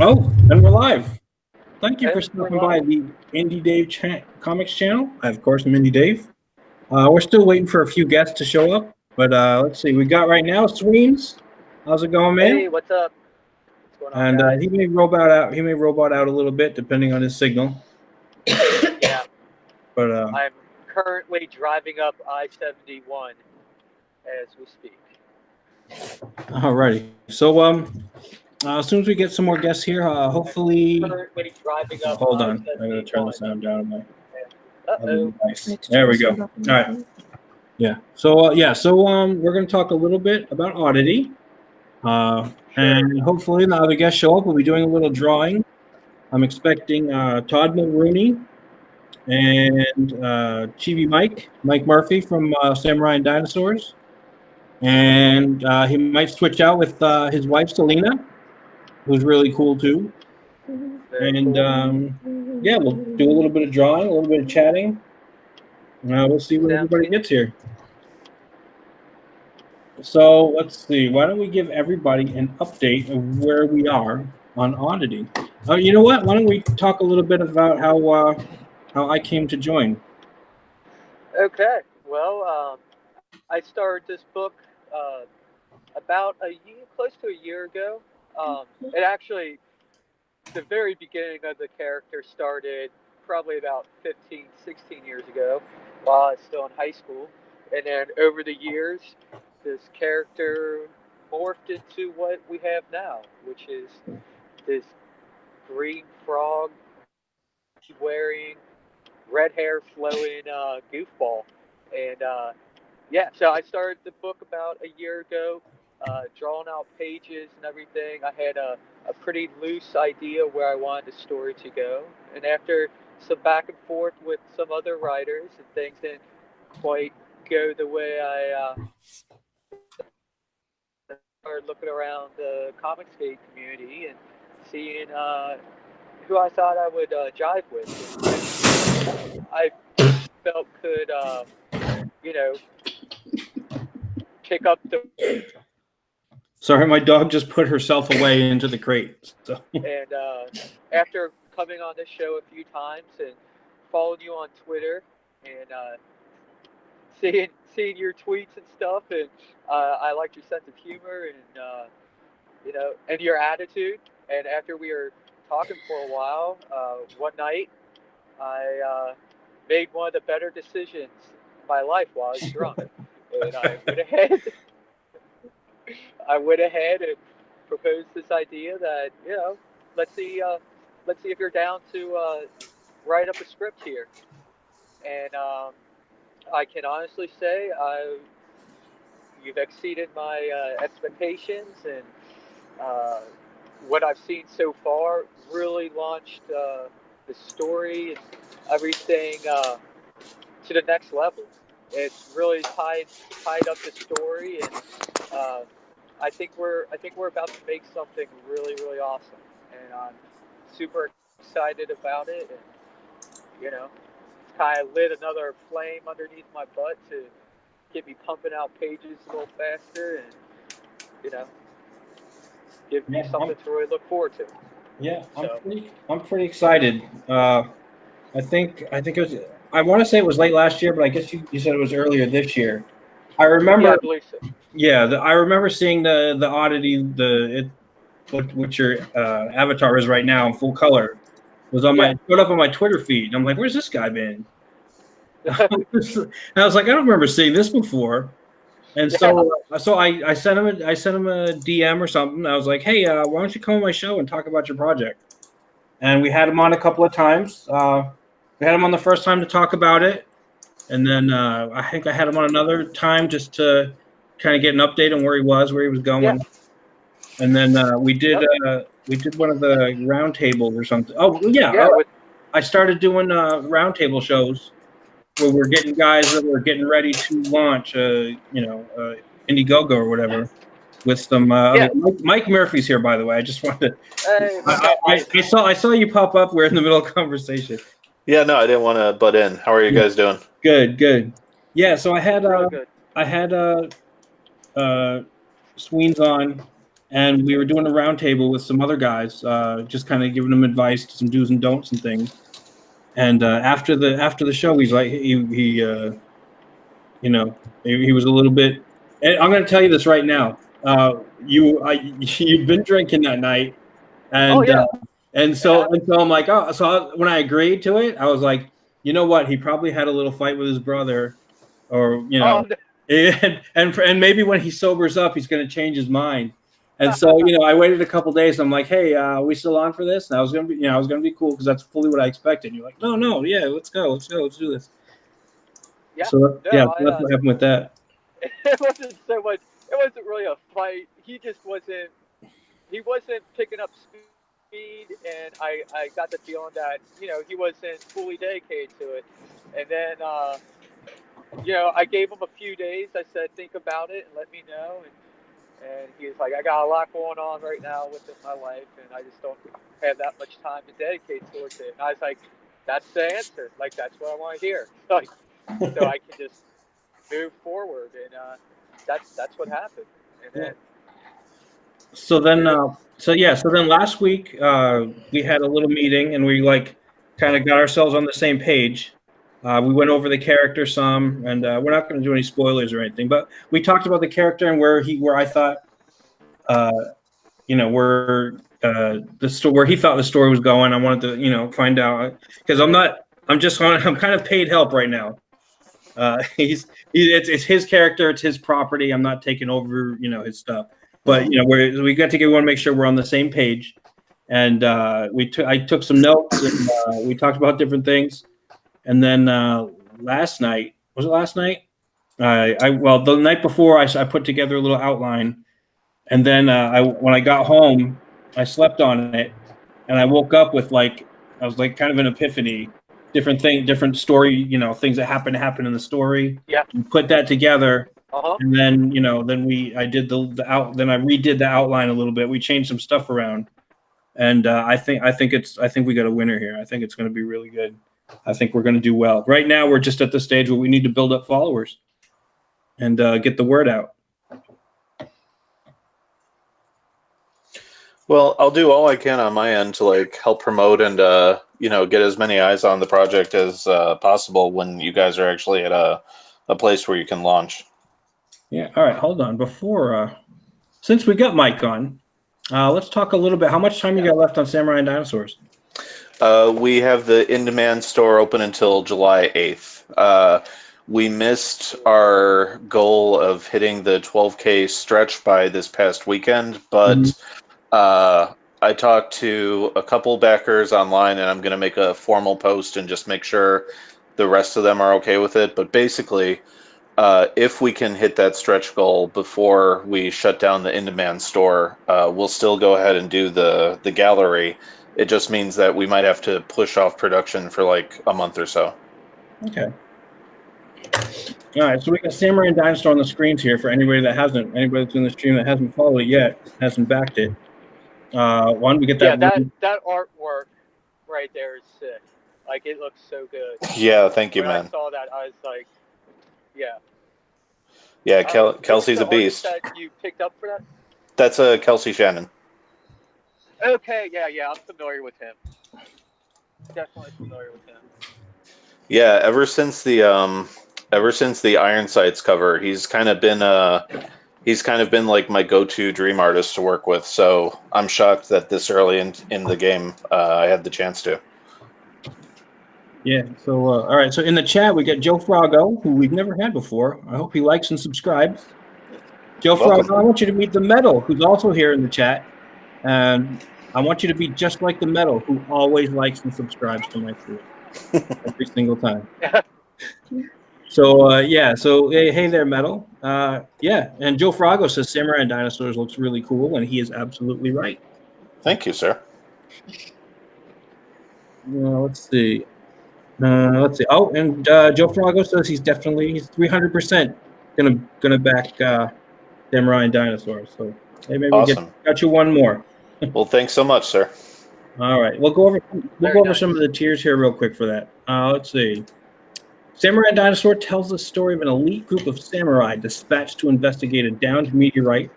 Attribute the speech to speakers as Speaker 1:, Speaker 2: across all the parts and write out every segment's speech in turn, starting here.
Speaker 1: Oh, and we're live. Thank you
Speaker 2: Hey,
Speaker 1: for
Speaker 2: we're
Speaker 1: stopping by
Speaker 2: live.
Speaker 1: the Indie Dave Comics channel. I, of course, am Indie Dave. We're still waiting for a few guests to show up, but let's see. We got right now Sweens. How's it going, man?
Speaker 2: Hey, what's up? What's going on,
Speaker 1: And
Speaker 2: guys?
Speaker 1: he may robot out. He may robot out a little bit depending on his signal.
Speaker 2: Yeah,
Speaker 1: But
Speaker 2: I'm currently driving up I-71 as we speak.
Speaker 1: alrighty. So as soon as we get some more guests here,
Speaker 2: I'm
Speaker 1: hopefully.
Speaker 2: currently driving
Speaker 1: Oh,
Speaker 2: up
Speaker 1: hold on. I gotta turn the
Speaker 2: I-71.
Speaker 1: sound down on my other
Speaker 2: Uh-oh.
Speaker 1: device. There we go. All right. Yeah. So we're gonna talk a little bit about Oddity.
Speaker 2: Sure.
Speaker 1: And hopefully now the guests show up. We'll be doing a little drawing. I'm expecting Todd Mulrooney and Chibi Mike Murphy from Samurai and Dinosaurs. And he might switch out with his wife, Selena, who's really cool too.
Speaker 2: Very
Speaker 1: And
Speaker 2: cool.
Speaker 1: yeah, we'll do a little bit of drawing, a little bit of chatting. We'll see when
Speaker 2: Sounds
Speaker 1: everybody
Speaker 2: good.
Speaker 1: gets here. So let's see. Why don't we give everybody an update of where we are on Oddity? You know what? Why don't we talk a little bit about how I came to join?
Speaker 2: Okay. Well, I started this book uh, about close to a year ago. It actually, the very beginning of the character started probably about 15, 16 years ago while I was still in high school. And then over the years, this character morphed into what we have now, which is this green frog wearing, red hair flowing goofball. And yeah, so I started the book about a year ago, drawing out pages and everything. I had a pretty loose idea where I wanted the story to go. And after some back and forth with some other writers, and things didn't quite go the way I started looking around the Comicsgate community and seeing who I thought I would jive with, and who I felt could, you know, pick up the
Speaker 1: Sorry, my dog just put herself away into the crate. So.
Speaker 2: and after coming on this show a few times and following you on Twitter and seeing your tweets and stuff, and I liked your sense of humor and and your attitude. And after we were talking for a while, one night I made one of the better decisions of my life while I was drunk, and I went ahead and proposed this idea that let's see let's see if you're down to write up a script here. And I can honestly say you've exceeded my expectations, and uh, what I've seen so far really launched the story and everything to the next level. It's really tied up the story, and uh, I think we're about to make something really really awesome, and I'm super excited about it. And you know, it's kind of lit another flame underneath my butt to get me pumping out pages a little faster, and you know, give me
Speaker 1: Yeah,
Speaker 2: something to really look forward to. So
Speaker 1: I'm pretty excited. I think it was. I want to say it was late last year, but I guess you said it was earlier this year. I
Speaker 2: yeah,
Speaker 1: remember.
Speaker 2: I believe so.
Speaker 1: Yeah, I remember seeing the Oddity what your avatar is right now in full color was on
Speaker 2: Yeah.
Speaker 1: my showed up on my Twitter feed. I'm like, where's this guy been? And I was like, I don't remember seeing this before. And
Speaker 2: Yeah.
Speaker 1: so I sent him a DM or something. I was like, hey, why don't you come on my show and talk about your project? And we had him on a couple of times. We had him on the first time to talk about it, and then I think I had him on another time just to kind of get an update on where he was
Speaker 2: Yeah.
Speaker 1: going. And then
Speaker 2: Yep.
Speaker 1: we did one of the round tables or something. Oh yeah,
Speaker 2: Yeah. With
Speaker 1: I started doing round table shows where we're getting guys that were getting ready to launch, Indiegogo or whatever. With some,
Speaker 2: yeah.
Speaker 1: Mike Murphy's here, by the way. I just wanted to.
Speaker 2: Hey, what's up, Mike?
Speaker 1: I saw you pop up. We're in the middle of conversation.
Speaker 3: Yeah, no, I didn't want to butt in. How are you
Speaker 1: Yeah,
Speaker 3: guys doing?
Speaker 1: good. Yeah, so
Speaker 2: Really good.
Speaker 1: I had Sweens on, and we were doing a roundtable with some other guys, just kind of giving them advice, some do's and don'ts and things. And after the show, he's like, he was a little bit. And I'm going to tell you this right now. You've been drinking that night, and
Speaker 2: Oh yeah.
Speaker 1: so I'm like, oh, so when I agreed to it, I was like, you know what? He probably had a little fight with his brother, or
Speaker 2: Oh, no.
Speaker 1: and maybe when he sobers up, he's going to change his mind. And so, I waited a couple days. I'm like, hey, are we still on for this? And I was going to be, I was going to be cool because that's fully what I expected. You're like, no, yeah, let's go, let's do this.
Speaker 2: Yeah.
Speaker 1: So
Speaker 2: No,
Speaker 1: that's what happened with that.
Speaker 2: It wasn't so much. It wasn't really a fight. He just wasn't. He wasn't picking up speed, and I got the feeling that he wasn't fully dedicated to it. And then I gave him a few days. I said, think about it and let me know. And he was like, I got a lot going on right now within my life, and I just don't have that much time to dedicate towards it. And I was like, that's the answer. Like, that's what I want to hear. Like, so I can just move forward, and that's what happened. And then,
Speaker 1: so then last week we had a little meeting, and we kind of got ourselves on the same page. We went over the character some, and we're not going to do any spoilers or anything, but we talked about the character and where I thought, where he thought the story was going. I wanted to, find out, because I'm kind of paid help right now. It's his character, it's his property. I'm not taking over, his stuff. But we want to make sure we're on the same page. And I took some notes, and we talked about different things. And then last night, was it last night? The night before, I put together a little outline, and then when I got home, I slept on it, and I woke up with I was kind of an epiphany, different story, things that happen in the story.
Speaker 2: Yeah.
Speaker 1: We put that together,
Speaker 2: and
Speaker 1: then I did then I redid the outline a little bit. We changed some stuff around, and I think we got a winner here. I think it's going to be really good. I think we're going to do well. Right now, we're just at the stage where we need to build up followers and get the word out.
Speaker 3: Well, I'll do all I can on my end to help promote and get as many eyes on the project as possible when you guys are actually at a place where you can launch.
Speaker 1: Yeah. All right. Hold on. Before, since we got Mike on, let's talk a little bit. How much time you got left on Samurai and Dinosaurs?
Speaker 3: We have the in-demand store open until July 8th. We missed our goal of hitting the 12K stretch by this past weekend, but I talked to a couple backers online, and I'm going to make a formal post and just make sure the rest of them are okay with it. But basically, if we can hit that stretch goal before we shut down the in-demand store, we'll still go ahead and do the gallery. It just means that we might have to push off production for a month or so.
Speaker 1: Okay. All right, so we got Samurai and Dinosaur on the screens here for anybody that's in the stream that hasn't followed it yet, hasn't backed it. We get that.
Speaker 2: Yeah, that artwork right there is sick. It looks so good.
Speaker 3: Yeah, thank you, man.
Speaker 2: When I saw that, I was like, yeah.
Speaker 3: Yeah, Kelsey's a beast.
Speaker 2: That you picked up for that?
Speaker 3: That's Kelsey Shannon.
Speaker 2: Okay, yeah, I'm familiar with him. Definitely familiar with him.
Speaker 3: Yeah, ever since the Iron Sights cover, he's kind of been my go-to dream artist to work with. So I'm shocked that this early in the game I had the chance to.
Speaker 1: Yeah. So all right. So in the chat we got Joe Frago, who we've never had before. I hope he likes and subscribes. Joe Frago, I want you to meet the Metal, who's also here in the chat. And I want you to be just like the Metal, who always likes and subscribes to my stream every single time. So hey there, Metal. And Joe Frago says Samurai and Dinosaurs looks really cool, and he is absolutely right.
Speaker 3: Thank you, sir.
Speaker 1: Let's see. Oh, and Joe Frago says he's 300% gonna back Samurai and Dinosaurs. So maybe
Speaker 3: awesome.
Speaker 1: We got you one more.
Speaker 3: Well, thanks so much, sir.
Speaker 1: All right, we'll go over some of the tiers here real quick for that. Let's see. Samurai and Dinosaur tells the story of an elite group of samurai dispatched to investigate a downed meteorite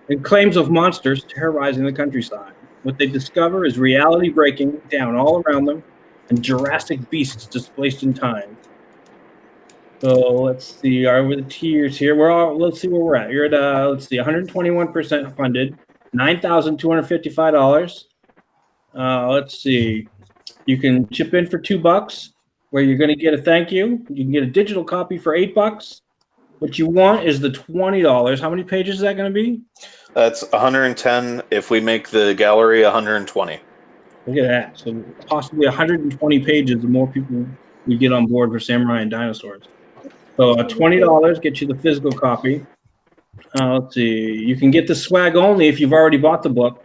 Speaker 1: and claims of monsters terrorizing the countryside. What they discover is reality breaking down all around them and Jurassic beasts displaced in time. So let's see, are we the tiers here? Let's see where we're at. You're at let's see, 121% funded, $9,255. Let's see. You can chip in for $2, where you're going to get a thank you. You can get a digital copy for $8. What you want is the $20. How many pages is that going to be?
Speaker 3: That's 110. If we make the gallery 120.
Speaker 1: Look at that. So possibly 120 pages. The more people we get on board for Samurai and Dinosaurs. So $20 gets you the physical copy. Let's see. You can get the swag only if you've already bought the book.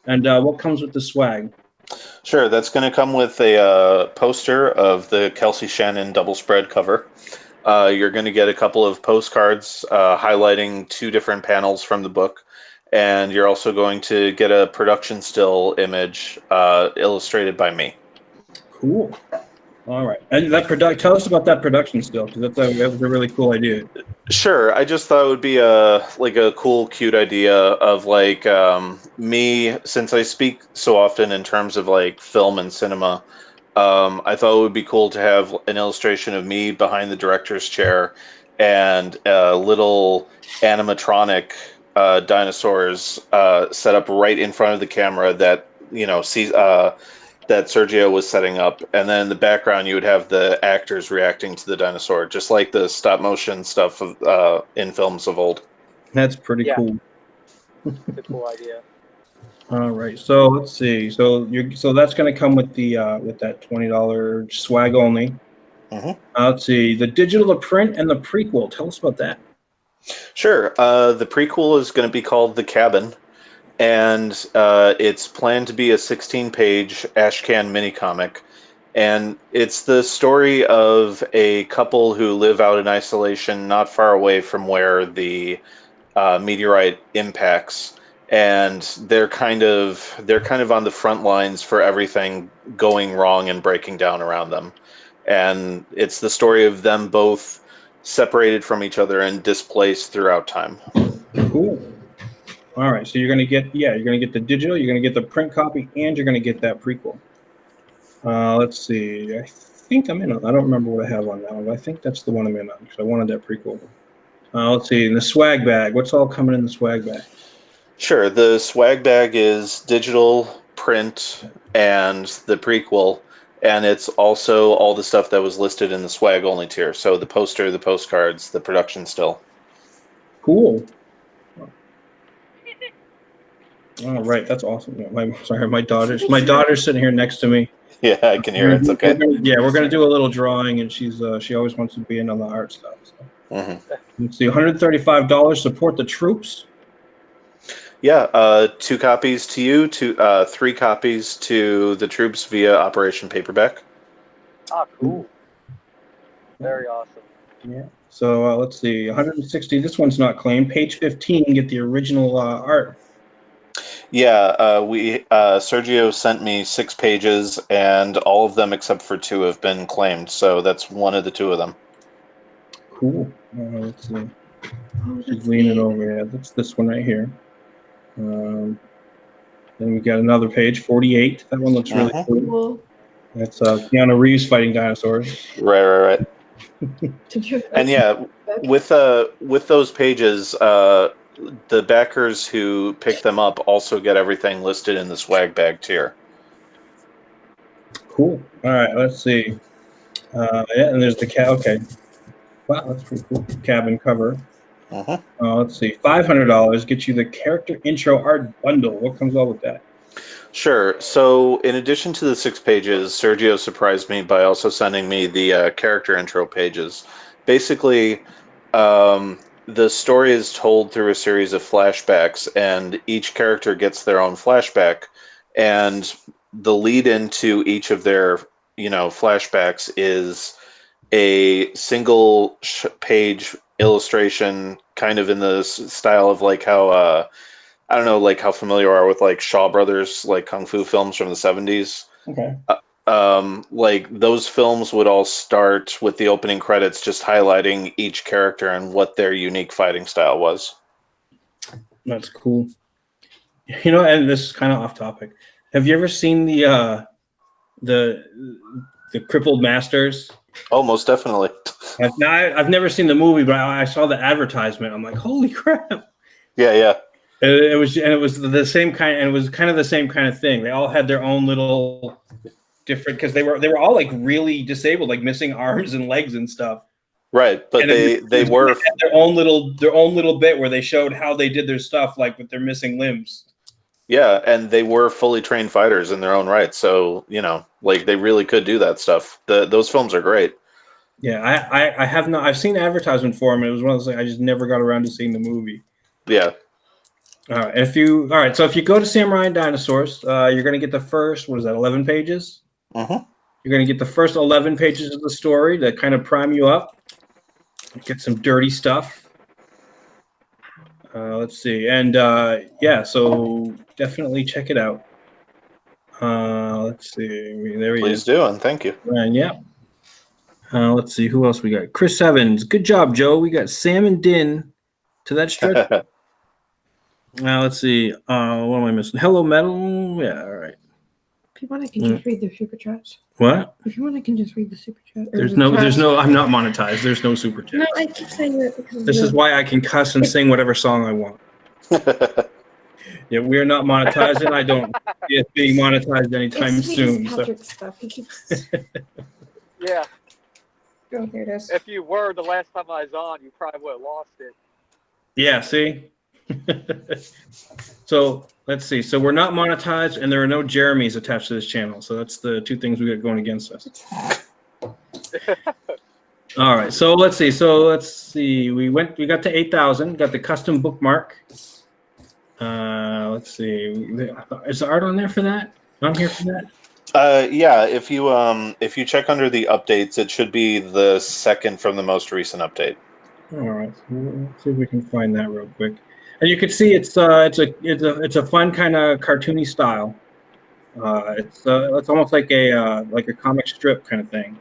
Speaker 1: And what comes with the swag?
Speaker 3: Sure, that's going to come with a poster of the Kelsey Shannon double spread cover. You're going to get a couple of postcards highlighting 2 different panels from the book. And you're also going to get a production still image illustrated by me.
Speaker 1: Cool. All right. And tell us about that production still, because that was a really cool idea.
Speaker 3: Sure. I just thought it would be a cool, cute idea of me, since I speak so often in terms of film and cinema. I thought it would be cool to have an illustration of me behind the director's chair and a little animatronic dinosaurs set up right in front of the camera that sees that Sergio was setting up, and then in the background you would have the actors reacting to the dinosaur, just like the stop motion stuff of, in films of old.
Speaker 1: That's pretty cool.
Speaker 2: It's a cool idea.
Speaker 1: All right, so let's see. So that's going to come with the with that $20 swag only.
Speaker 3: Mm-hmm.
Speaker 1: Let's see, the digital to print and the prequel. Tell us about that.
Speaker 3: Sure. The prequel is going to be called The Cabin, and it's planned to be a 16-page ashcan mini-comic. And it's the story of a couple who live out in isolation not far away from where the meteorite impacts. And they're kind of on the front lines for everything going wrong and breaking down around them. And it's the story of them both separated from each other and displaced throughout time.
Speaker 1: Cool. All right, so you're gonna get the digital, you're gonna get the print copy, and you're gonna get that prequel. Let's see. I think I'm in on. I don't remember what I have on that one, but I think that's the one I'm in on because I wanted that prequel. Let's see. In the swag bag, what's all coming in the swag bag?
Speaker 3: Sure. The swag bag is digital, print, and the prequel. And it's also all the stuff that was listed in the swag only tier. So the poster, the postcards, the production still.
Speaker 1: Cool. All right, that's awesome. My daughter's sitting here next to me.
Speaker 3: Yeah, I can hear it. It's okay.
Speaker 1: We're gonna do a little drawing, and she always wants to be in on the art stuff. So.
Speaker 3: Mm-hmm.
Speaker 1: Let's see, $135. Support the troops.
Speaker 3: Yeah, 2 copies to you, 3 copies to the troops via Operation Paperback.
Speaker 2: Ah, cool. Very awesome.
Speaker 1: Yeah. So let's see, 160. This one's not claimed. Page 15. Get the original art.
Speaker 3: Yeah, Sergio sent me 6 pages, and all of them except for 2 have been claimed. So that's one of the 2 of them.
Speaker 1: Cool. Let's see. Just lean it over. Yeah, that's this one right here. Then we got another page, 48. That one looks really cool. That's Keanu Reeves fighting dinosaurs.
Speaker 3: Right. And yeah, with those pages, the backers who pick them up also get everything listed in the swag bag tier.
Speaker 1: Cool. All right, let's see. Yeah, and there's the okay. Wow, that's pretty cool. Cabin cover. Let's see. $500 gets you the character intro art bundle. What comes all with that?
Speaker 3: Sure. So in addition to the 6 pages, Sergio surprised me by also sending me the character intro pages. Basically, the story is told through a series of flashbacks, and each character gets their own flashback. And the lead into each of their, flashbacks is a single page illustration, kind of in the style of how I don't know, how familiar you are with Shaw Brothers, kung fu films from the 70s.
Speaker 1: Okay.
Speaker 3: Those films would all start with the opening credits just highlighting each character and what their unique fighting style was.
Speaker 1: That's cool. You know, and this is kind of off topic. Have you ever seen the Crippled Masters?
Speaker 3: Oh, most definitely.
Speaker 1: I've never seen the movie, but I saw the advertisement. I'm like, holy crap!
Speaker 3: Yeah.
Speaker 1: It was the same kind, and it was kind of the same kind of thing. They all had their own little different because they were all like really disabled, like missing arms and legs and stuff.
Speaker 3: Right, but they were
Speaker 1: had their own little bit where they showed how they did their stuff, like with their missing limbs.
Speaker 3: Yeah, and they were fully trained fighters in their own right. So, like they really could do that stuff. Those films are great.
Speaker 1: Yeah, I have not. I've seen advertisement for them. And it was one of those things I just never got around to seeing the movie.
Speaker 3: Yeah.
Speaker 1: All right. So if you go to Samurai and Dinosaurs, you're going to get the first. What is that? 11 pages.
Speaker 3: Mm-hmm.
Speaker 1: You're going to get the first 11 pages of the story that kind of prime you up. Get some dirty stuff. Let's see, and so definitely check it out. Let's see, there we go.
Speaker 3: Please do, and thank you.
Speaker 1: And yeah. Let's see, who else we got? Chris Evans, good job, Joe. We got Sam and Din to that stretch. Let's see, what am I missing? Hello, Metal. Yeah, all right.
Speaker 4: If you want, I can just read the super chats.
Speaker 1: What?
Speaker 4: If you want, I can just read the super chat.
Speaker 1: There's no. I'm not monetized. There's no super chat.
Speaker 4: No, I keep saying that because
Speaker 1: this is why I can cuss and sing whatever song I want. Yeah, we're not monetized, and I don't see it being monetized anytime soon.
Speaker 4: Patrick's stuff. He keeps.
Speaker 2: Yeah.
Speaker 4: Oh, there it is.
Speaker 2: If you were the last time I was on, you probably would have lost it.
Speaker 1: Yeah. See. So let's see. So we're not monetized, and there are no Jeremys attached to this channel. So that's the two things we got going against us. All right. So let's see. We got to 8,000. Got the custom bookmark. Let's see. Is the art on there for that? On here for that?
Speaker 3: Yeah. If you check under the updates, it should be the second from the most recent update.
Speaker 1: All right. Let's see if we can find that real quick. And you can see it's a fun kind of cartoony style. It's almost like a comic strip kind of thing.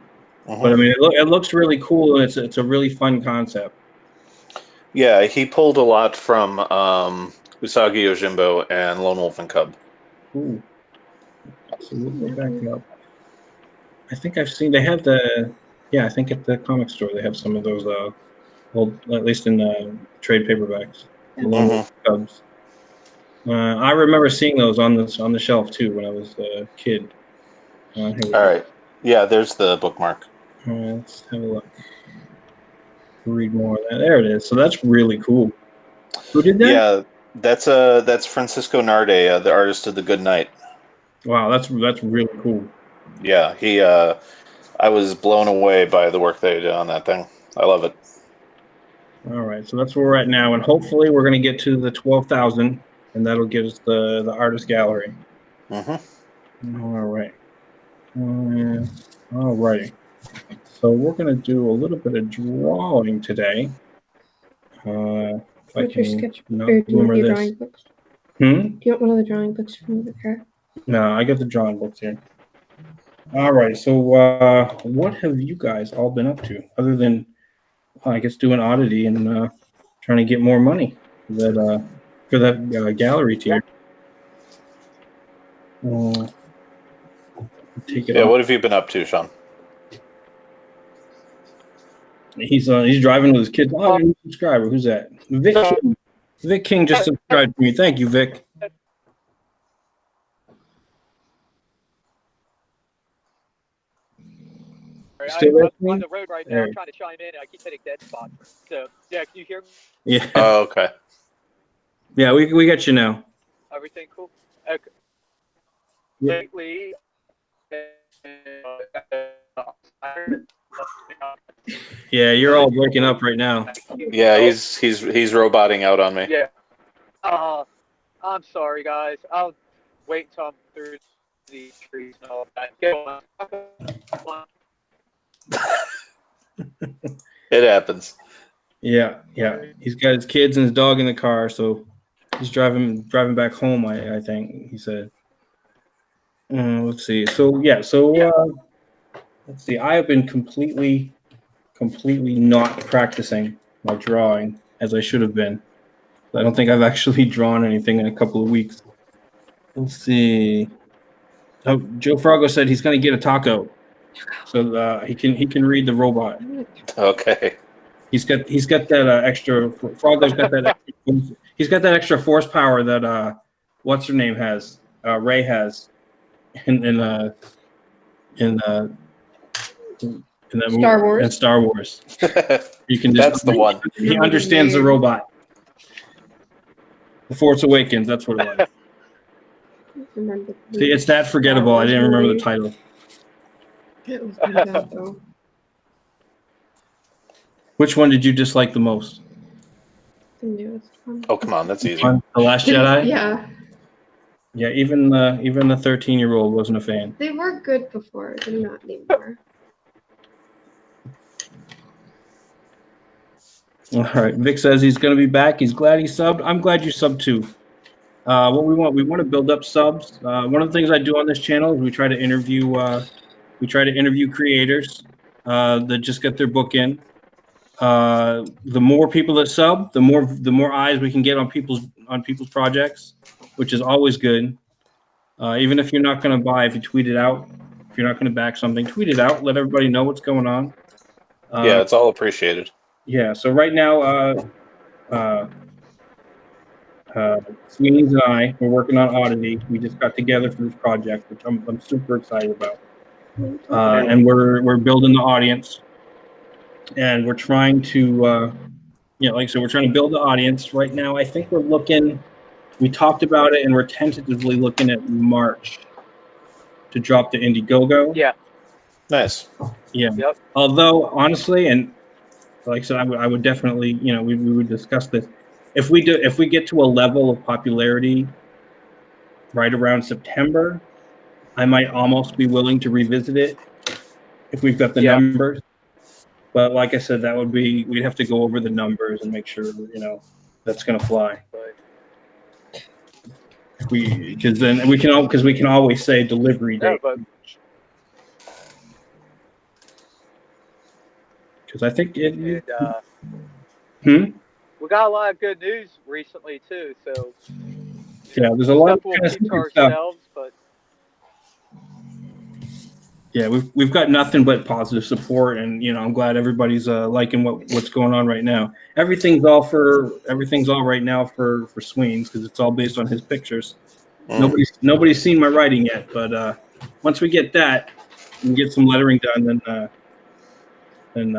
Speaker 1: Uh-huh. But I mean, it looks really cool, and it's a really fun concept.
Speaker 3: Yeah, he pulled a lot from Usagi Yojimbo and Lone Wolf and Cub.
Speaker 1: Ooh. So we'll go back up. I think I've seen they have I think at the comic store they have some of those old, at least in the trade paperbacks. Cubs. I remember seeing those on the shelf too when I was a kid. All
Speaker 3: right. Yeah, there's the bookmark.
Speaker 1: Let's have a look. Read more of that. There it is. So that's really cool. Who did that?
Speaker 3: Yeah, that's Francisco Narde, the artist of The Good Night.
Speaker 1: Wow, that's really cool.
Speaker 3: Yeah, I was blown away by the work they did on that thing. I love it.
Speaker 1: All right, so that's where we're at now, and hopefully we're going to get to the 12,000, and that'll give us the artist gallery.
Speaker 3: Mm-hmm.
Speaker 1: All right. All right. So we're going to do a little bit of drawing today. If I can not remember this.
Speaker 4: Drawing books?
Speaker 1: Do
Speaker 4: you want one of the drawing books from the car?
Speaker 1: No, I got the drawing books here. All right, so what have you guys all been up to other than I guess doing oddity and trying to get more money for that gallery tier. Take it.
Speaker 3: Yeah, what have you been up to, Sean?
Speaker 1: He's driving with his kids. Oh, new subscriber. Who's that? Vic King. Vic King just subscribed to me. Thank you, Vic.
Speaker 2: I'm on the road right now. I'm trying to chime in, and I keep hitting dead spots. So, yeah, can you hear me?
Speaker 1: Yeah.
Speaker 3: Oh, okay.
Speaker 1: Yeah, we got you now.
Speaker 2: Everything cool? Okay.
Speaker 1: Yeah.
Speaker 2: Lately,
Speaker 1: yeah, you're all breaking up right now.
Speaker 3: Yeah, he's roboting out on me.
Speaker 2: Yeah. I'm sorry, guys. I'll wait until I'm through the trees and all that. Go on.
Speaker 3: It happens.
Speaker 1: Yeah. He's got his kids and his dog in the car, so he's driving back home. I think he said. Let's see. Let's see. I have been completely not practicing my drawing as I should have been. I don't think I've actually drawn anything in a couple of weeks. Let's see. Oh, Joe Frago said he's going to get a taco, so he can read the robot.
Speaker 3: Okay.
Speaker 1: He's got that extra. Frago's got that. He's got that extra force power that what's her name has. Ray has in that
Speaker 4: Star Wars.
Speaker 1: In Star Wars. You can just,
Speaker 3: That's the one.
Speaker 1: He understands the robot. The Force Awakens. That's what it was.
Speaker 4: Remember
Speaker 1: See, it's that forgettable. I didn't remember the title.
Speaker 4: It was pretty bad though.
Speaker 1: Which one did you dislike the most?
Speaker 4: The newest one.
Speaker 3: Oh, come on, that's easy.
Speaker 1: The Last Jedi.
Speaker 4: Yeah,
Speaker 1: Yeah, even the 13-year-old wasn't a fan.
Speaker 4: they were good before. They're not anymore.
Speaker 1: All right. Vic says he's going to be back. He's glad he subbed. I'm glad you subbed too. What we want to build up subs. One of the things I do on this channel is we try to interview creators that just get their book in. The more people that sub, the more eyes we can get on people's projects, which is always good. Even if you're not going to buy, if you tweet it out, if you're not going to back something, tweet it out. Let everybody know what's going on.
Speaker 3: Yeah, it's all appreciated.
Speaker 1: Yeah. So right now, Sweeney's and I, we're working on Oddity. We just got together for this project, which I'm super excited about. And we're building the audience, and we're trying to, like I said, we're trying to build the audience. Right now, I think we talked about it, and we're tentatively looking at March to drop the Indiegogo.
Speaker 2: Yeah.
Speaker 3: Nice.
Speaker 1: Yeah.
Speaker 2: Yep.
Speaker 1: Although, honestly, and like I said, I would definitely, we would discuss this. If we get to a level of popularity right around September, I might almost be willing to revisit it if we've got the numbers. But like I said, we'd have to go over the numbers and make sure, that's going to fly. Because we can always say delivery date. Because I think it.
Speaker 2: We got a lot of good news recently too, so
Speaker 1: yeah, there's a lot of
Speaker 2: we'll
Speaker 1: kind of
Speaker 2: keep to
Speaker 1: secret stuff.
Speaker 2: ourselves, but
Speaker 1: Yeah, we've got nothing but positive support, and I'm glad everybody's liking what's going on right now. Everything's all right now for Sweens because it's all based on his pictures. Nobody's seen my writing yet, but once we get that and get some lettering done, then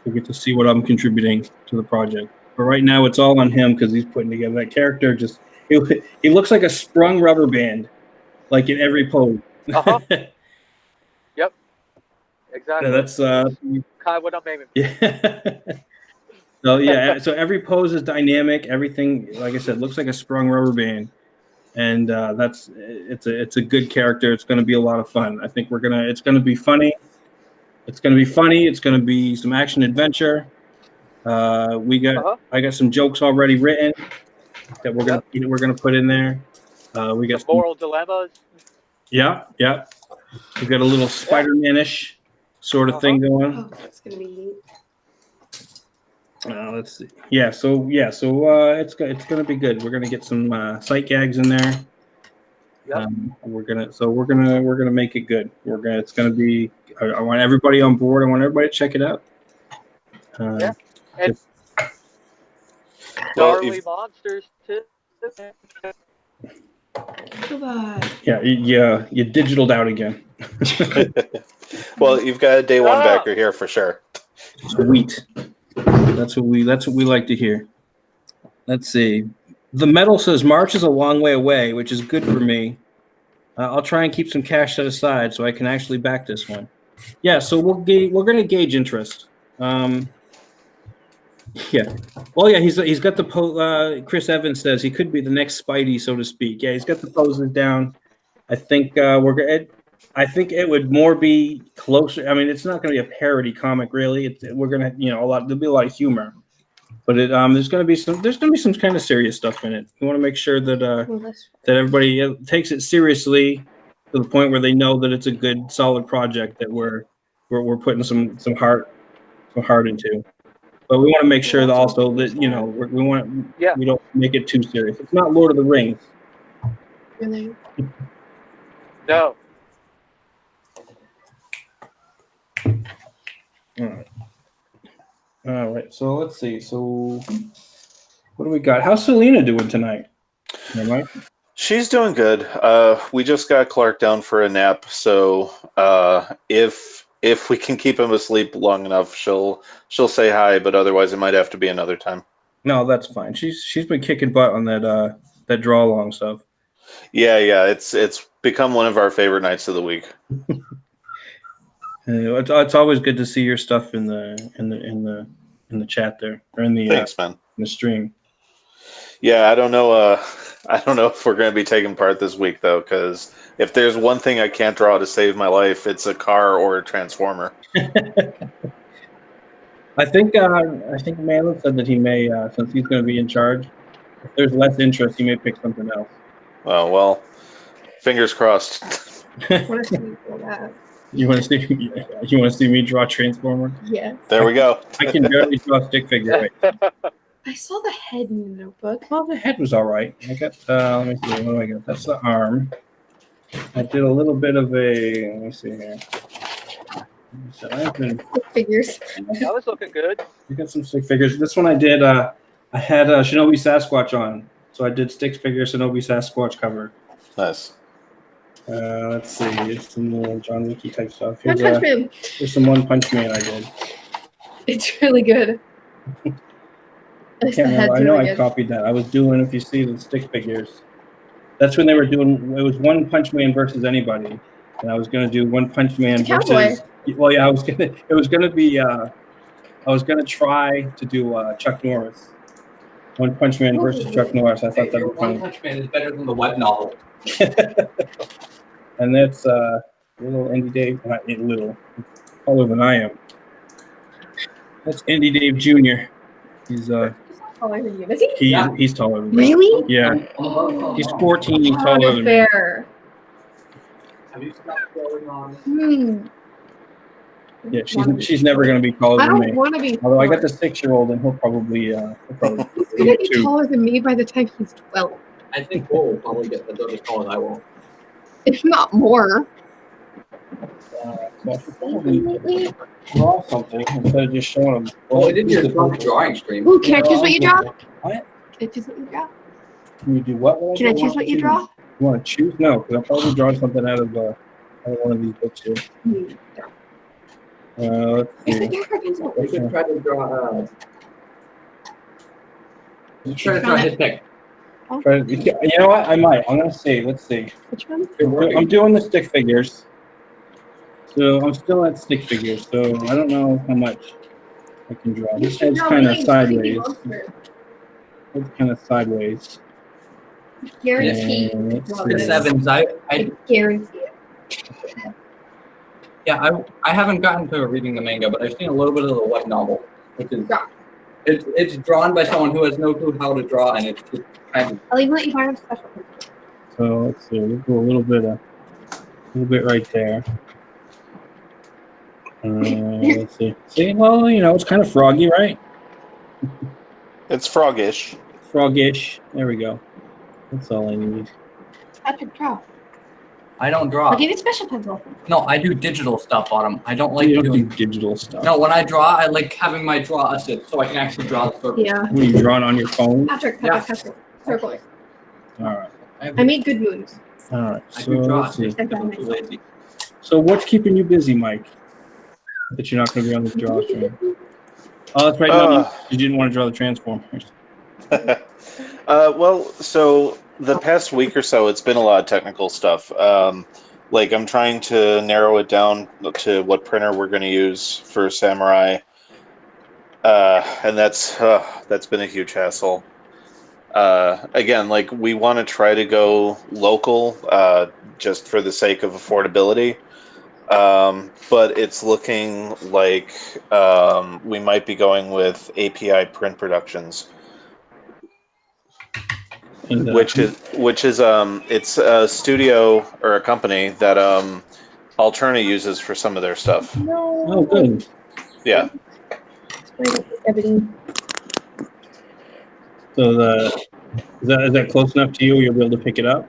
Speaker 1: we get to see what I'm contributing to the project. But right now, it's all on him because he's putting together that character. He looks like a sprung rubber band, like in every pose.
Speaker 2: Uh-huh. Yep. Exactly.
Speaker 1: Yeah, that's
Speaker 2: kind of what I'm aiming for.
Speaker 1: Yeah. So every pose is dynamic. Everything, like I said, looks like a sprung rubber band, and it's a good character. It's going to be a lot of fun. I think it's going to be funny. It's going to be funny. It's going to be some action adventure. I got some jokes already written that we're gonna put in there. We got
Speaker 2: some moral dilemmas.
Speaker 1: Yeah. We got a little Spider-Man-ish sort of thing going.
Speaker 4: Oh, that's gonna be neat.
Speaker 1: Let's see. So it's gonna be good. We're gonna get some sight gags in there.
Speaker 2: Yep.
Speaker 1: We're gonna make it good. It's gonna be. I want everybody on board. I want everybody to check it out.
Speaker 2: And gnarly monsters too.
Speaker 4: Goodbye.
Speaker 1: Yeah, you digitaled out again.
Speaker 3: Well, you've got a day one backer here for sure.
Speaker 1: Sweet. That's what we like to hear. Let's see. The Metal says March is a long way away, which is good for me. I'll try and keep some cash set aside so I can actually back this one. Yeah, so we're going to gauge interest. Yeah. Well, yeah, he's got the Chris Evans says he could be the next Spidey, so to speak. Yeah, he's got the poses down. I think I think it would more be closer. I mean, it's not going to be a parody comic, really. We're going to, there'll be a lot of humor, but there's going to be some kind of serious stuff in it. We want to make sure that that everybody takes it seriously to the point where they know that it's a good, solid project that we're putting some heart into. But we want to make sure that also that we don't make it too serious. It's not Lord of the Rings.
Speaker 4: Really?
Speaker 2: No.
Speaker 1: All right. So let's see. So what do we got? How's Selena doing tonight? Mike?
Speaker 3: She's doing good. We just got Clark down for a nap, so if we can keep him asleep long enough, she'll say hi. But otherwise, it might have to be another time.
Speaker 1: No, that's fine. She's been kicking butt on that draw along stuff.
Speaker 3: Yeah. It's become one of our favorite nights of the week.
Speaker 1: It's always good to see your stuff in the chat there, or in the
Speaker 3: Thanks, man.
Speaker 1: in the stream.
Speaker 3: Yeah, I don't know if we're going to be taking part this week though, because if there's one thing I can't draw to save my life, it's a car or a transformer.
Speaker 1: I think Malin said that he may, since he's going to be in charge, if there's less interest, he may pick something else.
Speaker 3: Oh well, fingers crossed.
Speaker 4: Want to see that?
Speaker 1: You want to see me draw Transformer?
Speaker 4: Yes.
Speaker 3: There we go.
Speaker 1: I can barely draw stick figure. Right.
Speaker 4: I saw the head in the notebook.
Speaker 1: Well, the head was all right. I got. Let me see. What do I got? That's the arm. I did a little bit of a. Let me see here. So I've been.
Speaker 4: Figures.
Speaker 2: That was looking good.
Speaker 1: I got some stick figures. This one I did. I had Shinobi Sasquatch on, so I did stick figure Shinobi Sasquatch cover.
Speaker 3: Nice.
Speaker 1: Let's see. It's some more John Wick type stuff.
Speaker 4: One Punch Man.
Speaker 1: Here's some One Punch Man I did.
Speaker 4: It's really good.
Speaker 1: I can't remember. I know I copied that. I was doing, if you see the stick figures, that's when they were doing. It was One Punch Man versus anybody, and I was going to do One Punch Man versus. Well, yeah, I was gonna. It was going to be. I was going to try to do Chuck Norris. One Punch Man versus Chuck Norris. I thought that was funny.
Speaker 5: One Punch Man is better than the web novel.
Speaker 1: And that's little Indy Dave. Not little, taller than I am. That's Indy Dave Jr. He's
Speaker 4: taller than you, is he?
Speaker 1: He's taller than me.
Speaker 4: Really?
Speaker 1: Yeah. He's 14. He's taller than me.
Speaker 4: Fair.
Speaker 5: Have you stopped going on?
Speaker 1: Yeah, she's never going to be taller than me.
Speaker 4: I don't want to be.
Speaker 1: Although I got the 6-year-old, and he'll probably
Speaker 4: He's going to be taller than me by the time he's 12.
Speaker 5: I think Cole will probably get the double as tall as I will.
Speaker 4: If not more.
Speaker 1: So I should probably draw something instead of just showing them.
Speaker 5: Well, I did your drawing stream.
Speaker 4: Ooh, can I choose what you draw?
Speaker 1: What?
Speaker 4: Can I choose what you draw?
Speaker 1: Can you do what?
Speaker 4: Can I choose what you draw?
Speaker 1: You want to choose? No, because I'll probably draw something out of one of these books here. Let's see.
Speaker 5: We should try to draw. Try to draw his pick.
Speaker 1: You know what? I might. I'm gonna see. Let's see.
Speaker 4: Which one?
Speaker 1: I'm doing the stick figures. So I'm still at stick figures. So I don't know how much I can draw. This head's kind of sideways. It's kind of sideways.
Speaker 4: Guarantee.
Speaker 5: The sevens. I
Speaker 4: guarantee it.
Speaker 5: Yeah, I haven't gotten to reading the manga, but I've seen a little bit of the web novel, which is it's drawn by someone who has no clue how to draw, and it's just kind of.
Speaker 4: I'll even let you find a special.
Speaker 1: So let's see. We'll go a little bit right there. Let's see. See, well, it's kind of froggy, right?
Speaker 3: It's froggish.
Speaker 1: Froggish. There we go. That's all I need.
Speaker 4: Patrick, draw.
Speaker 5: I don't draw.
Speaker 4: I'll give you a special pencil.
Speaker 5: No, I do digital stuff on them. I don't like
Speaker 1: You don't
Speaker 5: doing
Speaker 1: do digital stuff.
Speaker 5: No, when I draw, I like having my draw assist so I can actually draw the circle.
Speaker 4: Yeah.
Speaker 1: What, you drawing on your phone?
Speaker 4: Patrick. Circle.
Speaker 1: All right.
Speaker 4: I made good moves.
Speaker 1: All right.
Speaker 5: I
Speaker 1: So
Speaker 5: do draw
Speaker 1: let's see.
Speaker 5: assist because I'm too lazy.
Speaker 1: So what's keeping you busy, Mike? That you're not going to be on the draw stream. Oh, that's right. No, you didn't want to draw the Transformers.
Speaker 3: Well, so the past week or so, it's been a lot of technical stuff. Like I'm trying to narrow it down to what printer we're going to use for Samurai, and that's been a huge hassle. Again, like we want to try to go local, just for the sake of affordability. But it's looking like we might be going with API Print Productions. Which is it's a studio or a company that Alterna uses for some of their stuff.
Speaker 1: Oh, good.
Speaker 3: Yeah.
Speaker 4: Everything.
Speaker 1: So is that close enough to you? You'll be able to pick it up.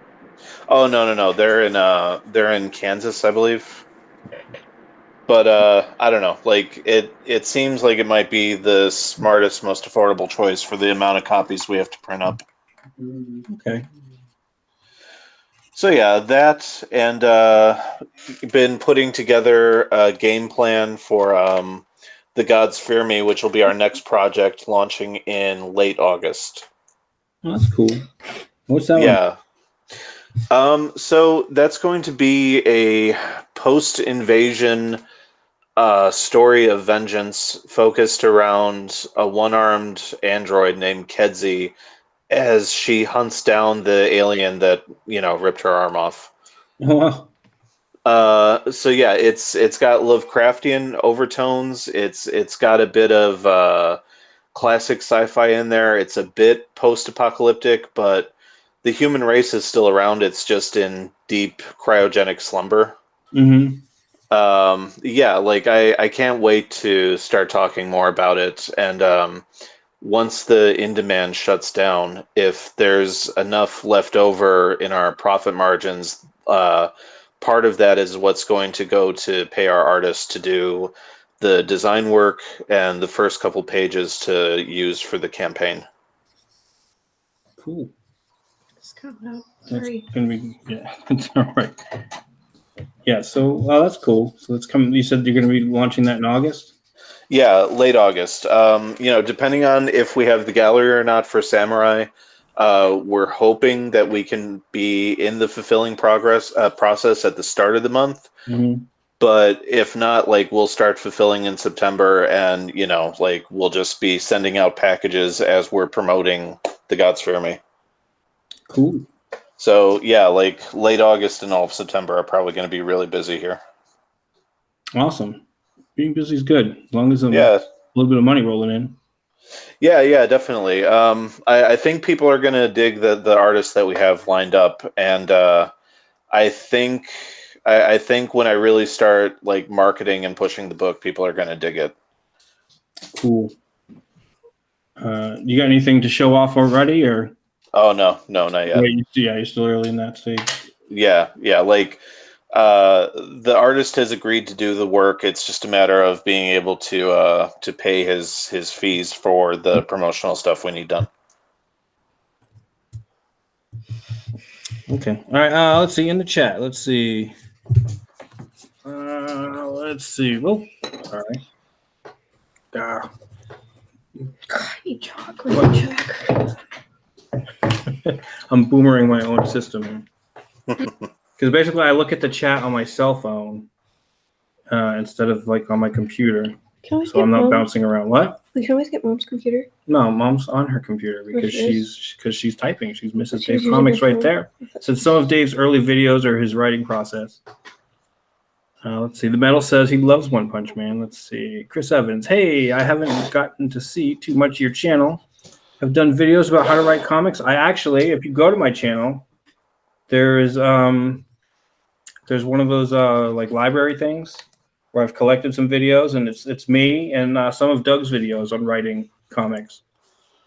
Speaker 3: Oh no. They're in Kansas, I believe. But I don't know. Like it seems like it might be the smartest, most affordable choice for the amount of copies we have to print up.
Speaker 1: Okay.
Speaker 3: So yeah, that and been putting together a game plan for The Gods Fear Me, which will be our next project launching in late August.
Speaker 1: Oh, that's cool. What's that one?
Speaker 3: Yeah. So that's going to be a post-invasion story of vengeance focused around a one-armed android named Kedzie as she hunts down the alien that, ripped her arm off.
Speaker 1: Oh, wow.
Speaker 3: So yeah, it's got Lovecraftian overtones. It's got a bit of classic sci-fi in there. It's a bit post-apocalyptic, but the human race is still around. It's just in deep cryogenic slumber.
Speaker 1: Mm-hmm.
Speaker 3: Yeah, like I can't wait to start talking more about it. And once the in-demand shuts down, if there's enough left over in our profit margins, part of that is what's going to go to pay our artists to do the design work and the first couple pages to use for the campaign.
Speaker 1: Cool.
Speaker 4: Scott, no,
Speaker 1: That's
Speaker 4: sorry.
Speaker 1: gonna be It's all right. Yeah. So that's cool. So it's coming. You said you're gonna be launching that in August.
Speaker 3: Yeah, late August. Depending on if we have the gallery or not for Samurai, we're hoping that we can be in the fulfilling process at the start of the month.
Speaker 1: Mm-hmm.
Speaker 3: But if not, like we'll start fulfilling in September, and we'll just be sending out packages as we're promoting The Gods Fear Me.
Speaker 1: Cool.
Speaker 3: So yeah, like late August and all of September are probably going to be really busy here.
Speaker 1: Awesome. Being busy is good as long as a
Speaker 3: Yeah.
Speaker 1: little bit of money rolling in.
Speaker 3: Yeah, definitely. I think people are going to dig the artists that we have lined up, and I think when I really start like marketing and pushing the book, people are going to dig it.
Speaker 1: Cool. You got anything to show off already, or?
Speaker 3: Oh no, not yet.
Speaker 1: You're still early in that stage.
Speaker 3: Yeah. Like the artist has agreed to do the work. It's just a matter of being able to pay his fees for the promotional stuff we need done.
Speaker 1: Okay. All right. Let's see in the chat. Let's see. Oh, all right.
Speaker 4: I eat chocolate.
Speaker 1: I'm boomerang my own system. Because basically, I look at the chat on my cell phone instead of like on my computer, so I'm not bouncing around. What?
Speaker 4: We can always get Mom's computer.
Speaker 1: No, Mom's on her computer because she's typing. She's Mrs. Dave Comics right there. So some of Dave's early videos are his writing process. Let's see. The Metal says he loves One Punch Man. Let's see. Chris Evans. Hey, I haven't gotten to see too much of your channel. I've done videos about how to write comics. I actually, if you go to my channel, there's one of those like library things where I've collected some videos, and it's me and some of Doug's videos on writing comics.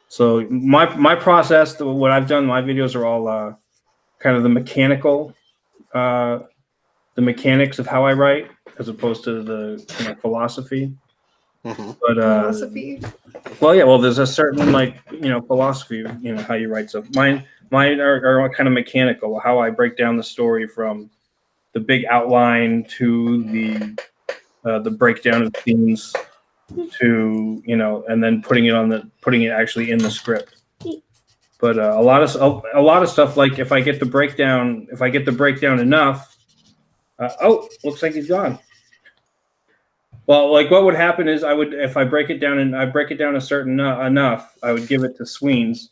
Speaker 1: So my process, what I've done, my videos are all kind of the mechanical. The mechanics of how I write, as opposed to the philosophy.
Speaker 3: Mm-hmm.
Speaker 1: But
Speaker 4: Philosophy.
Speaker 1: Well, yeah. Well, there's a certain philosophy. How you write stuff. Mine are kind of mechanical. How I break down the story from the big outline to the breakdown of scenes to and then putting it actually in the script. But a lot of stuff, like if I get the breakdown enough. Looks like he's gone. Well, like what would happen is if I break it down a certain enough, I would give it to Sweens,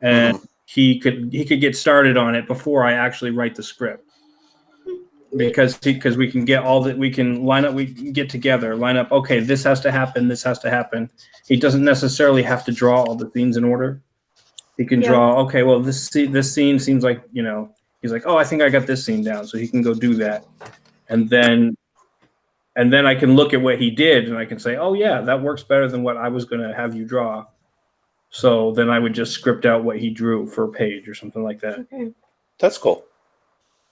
Speaker 1: and he could get started on it before I actually write the script. Because we can get we can line up, we can get together, line up. Okay, this has to happen. This has to happen. He doesn't necessarily have to draw all the scenes in order. He can draw. Okay, well this scene seems like He's like, oh, I think I got this scene down, so he can go do that, and then and then I can look at what he did and I can say, oh yeah, that works better than what I was going to have you draw. So then I would just script out what he drew for a page or something like that.
Speaker 4: Okay.
Speaker 3: That's cool.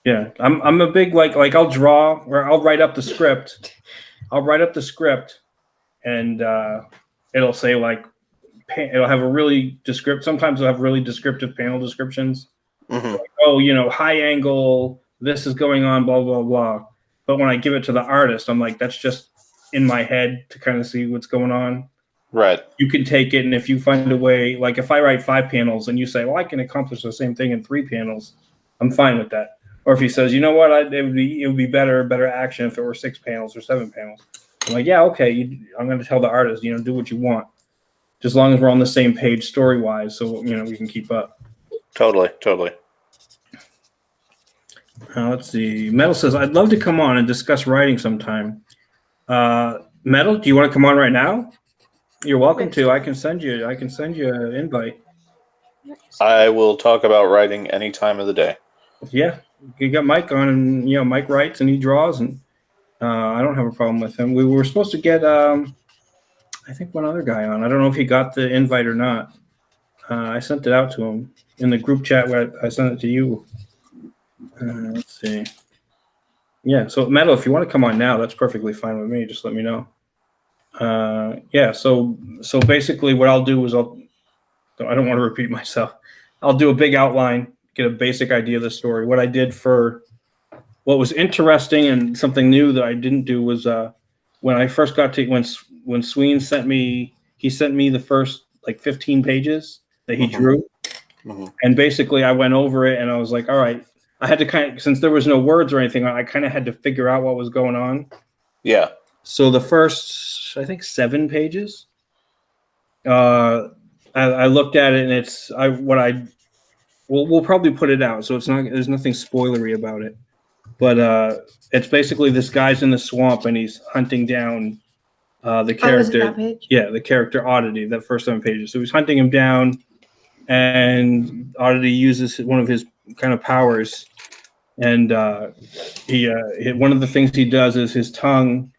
Speaker 1: Yeah, I'm a big like I'll draw or I'll write up the script. I'll write up the script, and it'll say like it'll have a really descriptive. Sometimes it'll have really descriptive panel descriptions.
Speaker 3: Mm-hmm.
Speaker 1: Like, oh, high angle. This is going on. Blah blah blah. But when I give it to the artist, I'm like, that's just in my head to kind of see what's going on.
Speaker 3: Right.
Speaker 1: You can take it, and if you find a way, like if I write 5 panels and you say, well, I can accomplish the same thing in 3 panels, I'm fine with that. Or if he says, you know what, it would be better action if it were 6 panels or 7 panels. I'm like, yeah, okay. I'm going to tell the artist, do what you want, just as long as we're on the same page story wise, so we can keep up.
Speaker 3: Totally.
Speaker 1: Let's see. Metal says, I'd love to come on and discuss writing sometime. Metal, do you want to come on right now? You're welcome to. I can send you an invite.
Speaker 3: I will talk about writing any time of the day.
Speaker 1: Yeah. You got Mike on, and Mike writes and he draws, and I don't have a problem with him. We were supposed to get I think one other guy on. I don't know if he got the invite or not. I sent it out to him in the group chat where I sent it to you. Let's see. Yeah, so Metal, if you want to come on now, that's perfectly fine with me. Just let me know. Yeah, so basically what I'll do is I don't want to repeat myself. I'll do a big outline, get a basic idea of the story. What I did for what was interesting and something new that I didn't do was when I first got to when Sween sent me the first like 15 pages that he drew. Mm-hmm. And basically I went over it and I was like, all right, I had to since there was no words or anything, I kind of had to figure out what was going on. Yeah. So the first, I think 7 pages, I looked at it and we'll probably put it out. So there's nothing spoilery about it, but it's basically this guy's in the swamp and he's hunting down the character.
Speaker 4: That page?
Speaker 1: Yeah, the character Oddity, that first 7 pages. So he's hunting him down, and Oddity uses one of his kind of powers, and one of the things he does is his tongue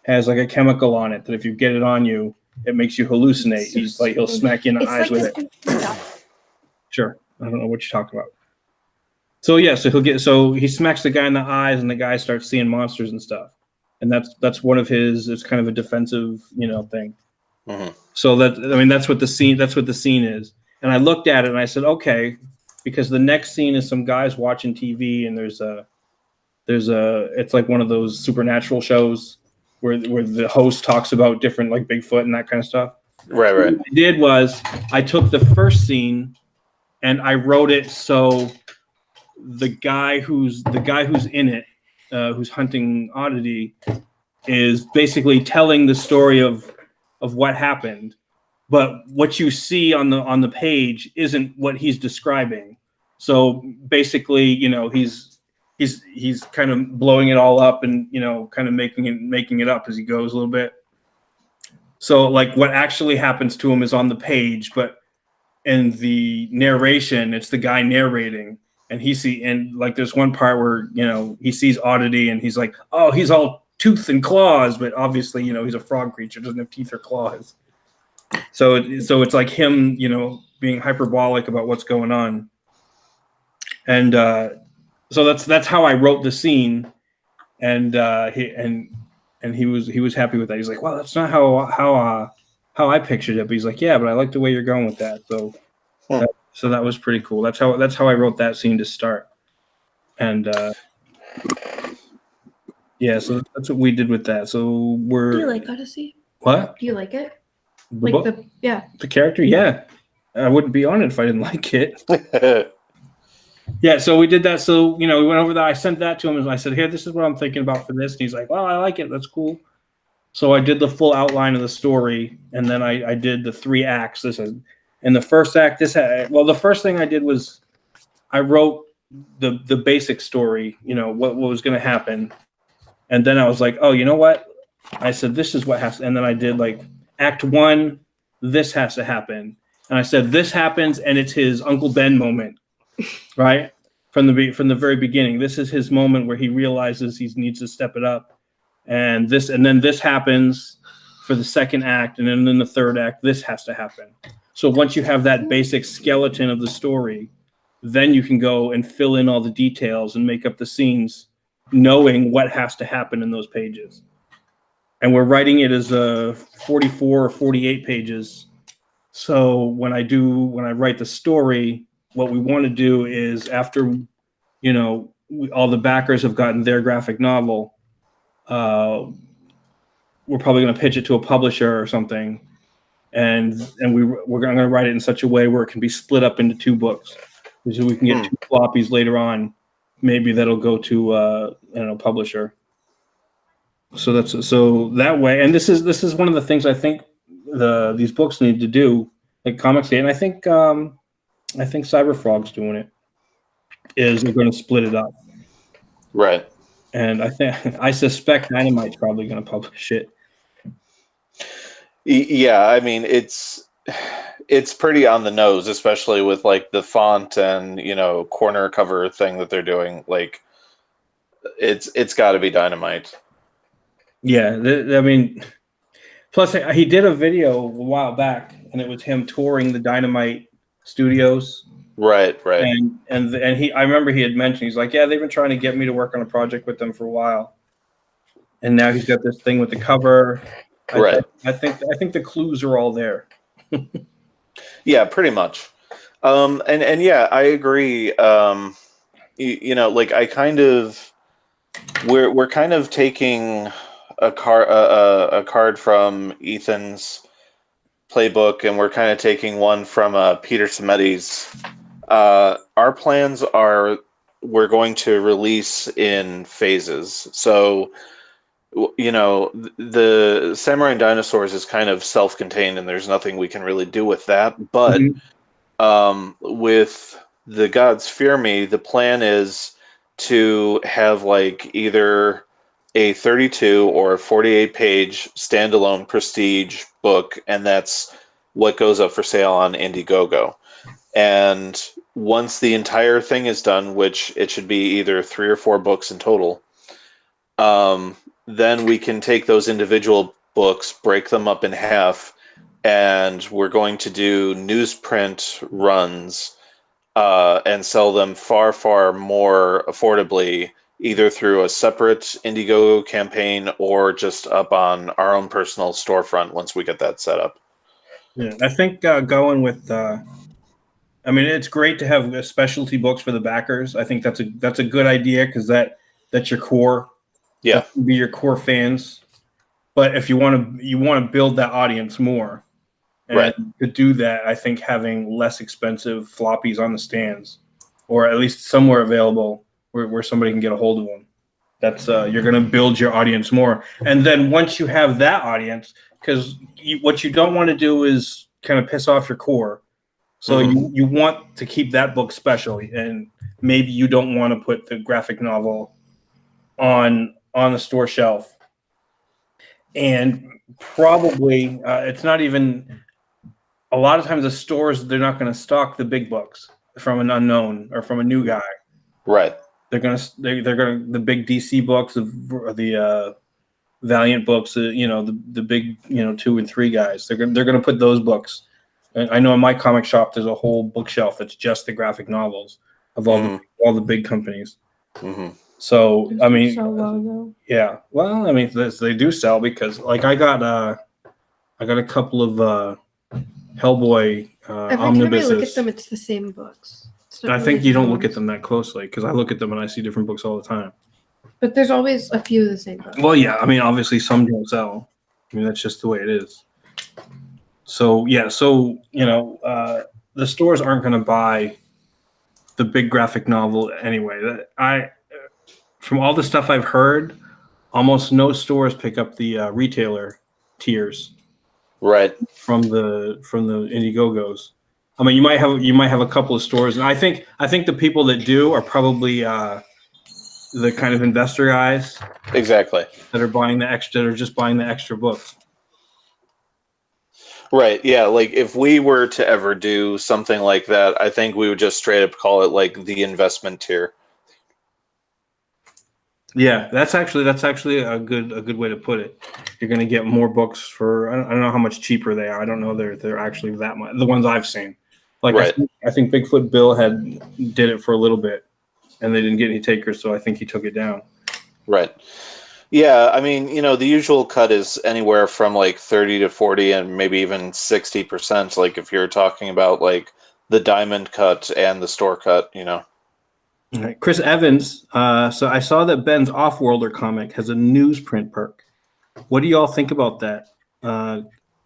Speaker 1: has like a chemical on it that if you get it on you, it makes you hallucinate. He'll smack you in the eyes with it. Sure. I don't know what you're talking about. So yeah, so he smacks the guy in the eyes and the guy starts seeing monsters and stuff. And that's one of his, it's kind of a defensive, thing. Mm-hmm. So that's what the scene is. And I looked at it and I said, okay, because the next scene is some guys watching TV and it's like one of those supernatural shows where the host talks about different like Bigfoot and that kind of stuff. Right. What I did was I took the first scene and I wrote it so the guy who's in it, who's hunting Oddity, is basically telling the story of what happened, but what you see on the page isn't what he's describing. So basically, he's kind of blowing it all up and kind of making it up as he goes a little bit. So like what actually happens to him is on the page, but in the narration, it's the guy narrating, and like there's one part where he sees Oddity and he's like, oh, he's all tooth and claws, but obviously he's a frog creature, doesn't have teeth or claws. So it's like him being hyperbolic about what's going on, and so that's how I wrote the scene, and he was happy with that. He's like, well, that's not how I pictured it, but he's like, yeah, but I like the way you're going with that. So that was pretty cool. That's how I wrote that scene to start, and yeah, so that's what we did with that. So
Speaker 4: Do you like Odyssey?
Speaker 1: What?
Speaker 4: Do you like it?
Speaker 1: The character? Yeah, I wouldn't be on it if I didn't like it. Yeah, so we did that. So we went over that. I sent that to him, and I said, "Here, this is what I'm thinking about for this." And he's like, "Well, I like it. That's cool." So I did the full outline of the story, and then I did the 3 acts. In the first act, the first thing I did was I wrote the basic story. What was going to happen, and then I was like, "Oh, you know what?" I said, "This is what has," and then I did like Act 1. This has to happen, and I said, "This happens," and it's his Uncle Ben moment. Right from the very beginning, this is his moment where he realizes he needs to step it up, and then this happens for the second act, and then in the third act, this has to happen. So once you have that basic skeleton of the story, then you can go and fill in all the details and make up the scenes, knowing what has to happen in those pages. And we're writing it as 44 or 48 pages. So when I write the story, what we want to do is after, all the backers have gotten their graphic novel, we're probably going to pitch it to a publisher or something. And we're going to write it in such a way where it can be split up into 2 books. So we can get 2 floppies later on. Maybe that'll go to a publisher. So that way, and this is one of the things I think these books need to do, like Comics Day, and I think Cyberfrog's doing it. Is they're going to split it up,
Speaker 3: right?
Speaker 1: And I suspect Dynamite's probably going to publish it.
Speaker 3: Yeah, I mean it's pretty on the nose, especially with like the font and corner cover thing that they're doing. Like it's got to be Dynamite.
Speaker 1: Yeah, I mean, plus he did a video a while back, and it was him touring the Dynamite studios.
Speaker 3: Right.
Speaker 1: And I remember he had mentioned, he's like, yeah, they've been trying to get me to work on a project with them for a while, and now he's got this thing with the cover.
Speaker 3: Right.
Speaker 1: I think the clues are all there.
Speaker 3: Yeah, pretty much. And yeah, I agree. Like I kind of, we're kind of taking a card from Ethan's playbook, and we're kind of taking one from Peter Simeti's. Our plans are we're going to release in phases. So, the Samurai and Dinosaurs is kind of self-contained, and there's nothing we can really do with that. But with The Gods Fear Me, the plan is to have like either a 32 or a 48-page standalone prestige book, and that's what goes up for sale on Indiegogo. And once the entire thing is done, which it should be either 3 or 4 books in total, then we can take those individual books, break them up in half, and we're going to do newsprint runs and sell them far, far more affordably, either through a separate Indiegogo campaign or just up on our own personal storefront once we get that set up.
Speaker 1: Yeah, I think going with, I mean, it's great to have specialty books for the backers. I think that's a good idea because that's your core.
Speaker 3: Yeah,
Speaker 1: that be your core fans. But if you want to build that audience more, and
Speaker 3: right.
Speaker 1: to do that, I think having less expensive floppies on the stands, or at least somewhere available where somebody can get a hold of them, that's you're going to build your audience more. And then once you have that audience, because what you don't want to do is kind of piss off your core. So you want to keep that book special, and maybe you don't want to put the graphic novel on the store shelf. And probably it's not even, a lot of times the stores, they're not going to stock the big books from an unknown or from a new guy.
Speaker 3: Right.
Speaker 1: They're going to the big DC books, the Valiant books, the big 2 and 3 guys. They're going to put those books. And I know in my comic shop there's a whole bookshelf that's just the graphic novels of all the big companies.
Speaker 3: Mm-hmm.
Speaker 1: So I mean,
Speaker 4: so well, though.
Speaker 1: Yeah. Well, I mean, they do sell because, like, I got a couple of Hellboy
Speaker 4: Every
Speaker 1: omnibuses.
Speaker 4: time I look at them, it's the same books.
Speaker 1: I think you don't look at them that closely because I look at them and I see different books all the time.
Speaker 4: But there's always a few of the same books.
Speaker 1: Well, yeah. I mean, obviously some don't sell. I mean, that's just the way it is. So yeah. So the stores aren't going to buy the big graphic novel anyway. From all the stuff I've heard, almost no stores pick up the retailer tiers,
Speaker 3: right?
Speaker 1: From the Indiegogos. I mean, you might have a couple of stores, and I think the people that do are probably the kind of investor guys,
Speaker 3: exactly,
Speaker 1: that are just buying the extra books.
Speaker 3: Right. Yeah. Like if we were to ever do something like that, I think we would just straight up call it like the investment tier.
Speaker 1: Yeah, that's actually a good way to put it. You're going to get more books for I don't know how much cheaper they are. I don't know they're actually that much. The ones I've seen, like
Speaker 3: Right.
Speaker 1: I think Bigfoot Bill did it for a little bit, and they didn't get any takers, so I think he took it down.
Speaker 3: Right. Yeah, I mean, the usual cut is anywhere from like 30 to 40 and maybe even 60%, like if you're talking about like the diamond cut and the store cut.
Speaker 1: All right. Chris Evans. So I saw that Ben's Offworlder comic has a newsprint perk. What do you all think about that?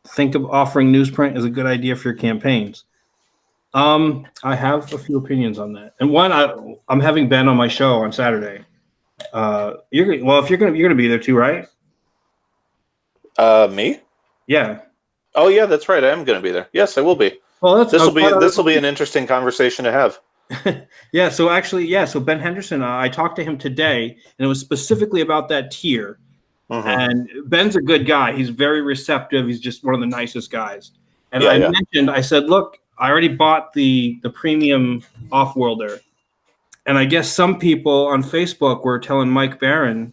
Speaker 1: Think of offering newsprint as a good idea for your campaigns. I have a few opinions on that. And one, I'm having Ben on my show on Saturday. If you're gonna be there too, right?
Speaker 3: Me?
Speaker 1: Yeah.
Speaker 3: Oh yeah, that's right. I am going to be there. Yes, I will be.
Speaker 1: Well,
Speaker 3: This will be an interesting conversation to have.
Speaker 1: Yeah. So Ben Henderson, I talked to him today, and it was specifically about that tier.
Speaker 3: Mm-hmm.
Speaker 1: And Ben's a good guy. He's very receptive. He's just one of the nicest guys. And
Speaker 3: Yeah,
Speaker 1: I said, look, I already bought the premium Offworlder. And I guess some people on Facebook were telling Mike Barron,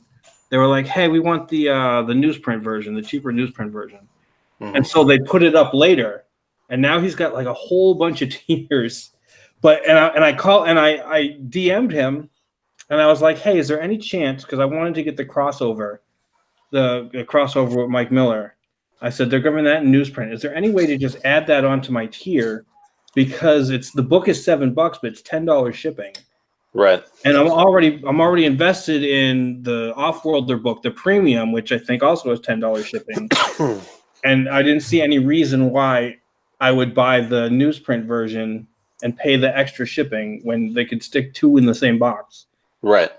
Speaker 1: they were like, hey, we want the newsprint version, the cheaper newsprint version.
Speaker 3: Mm-hmm.
Speaker 1: And so they put it up later. And now he's got like a whole bunch of tiers. But I DM'd him, and I was like, hey, is there any chance, because I wanted to get the crossover with Mike Miller. I said, they're giving that in newsprint. Is there any way to just add that onto my tier? Because the book is $7, but it's $10 shipping.
Speaker 3: Right.
Speaker 1: And I'm already invested in the Offworlder book, the premium, which I think also has $10 shipping. And I didn't see any reason why I would buy the newsprint version and pay the extra shipping when they could stick two in the same box.
Speaker 3: Right.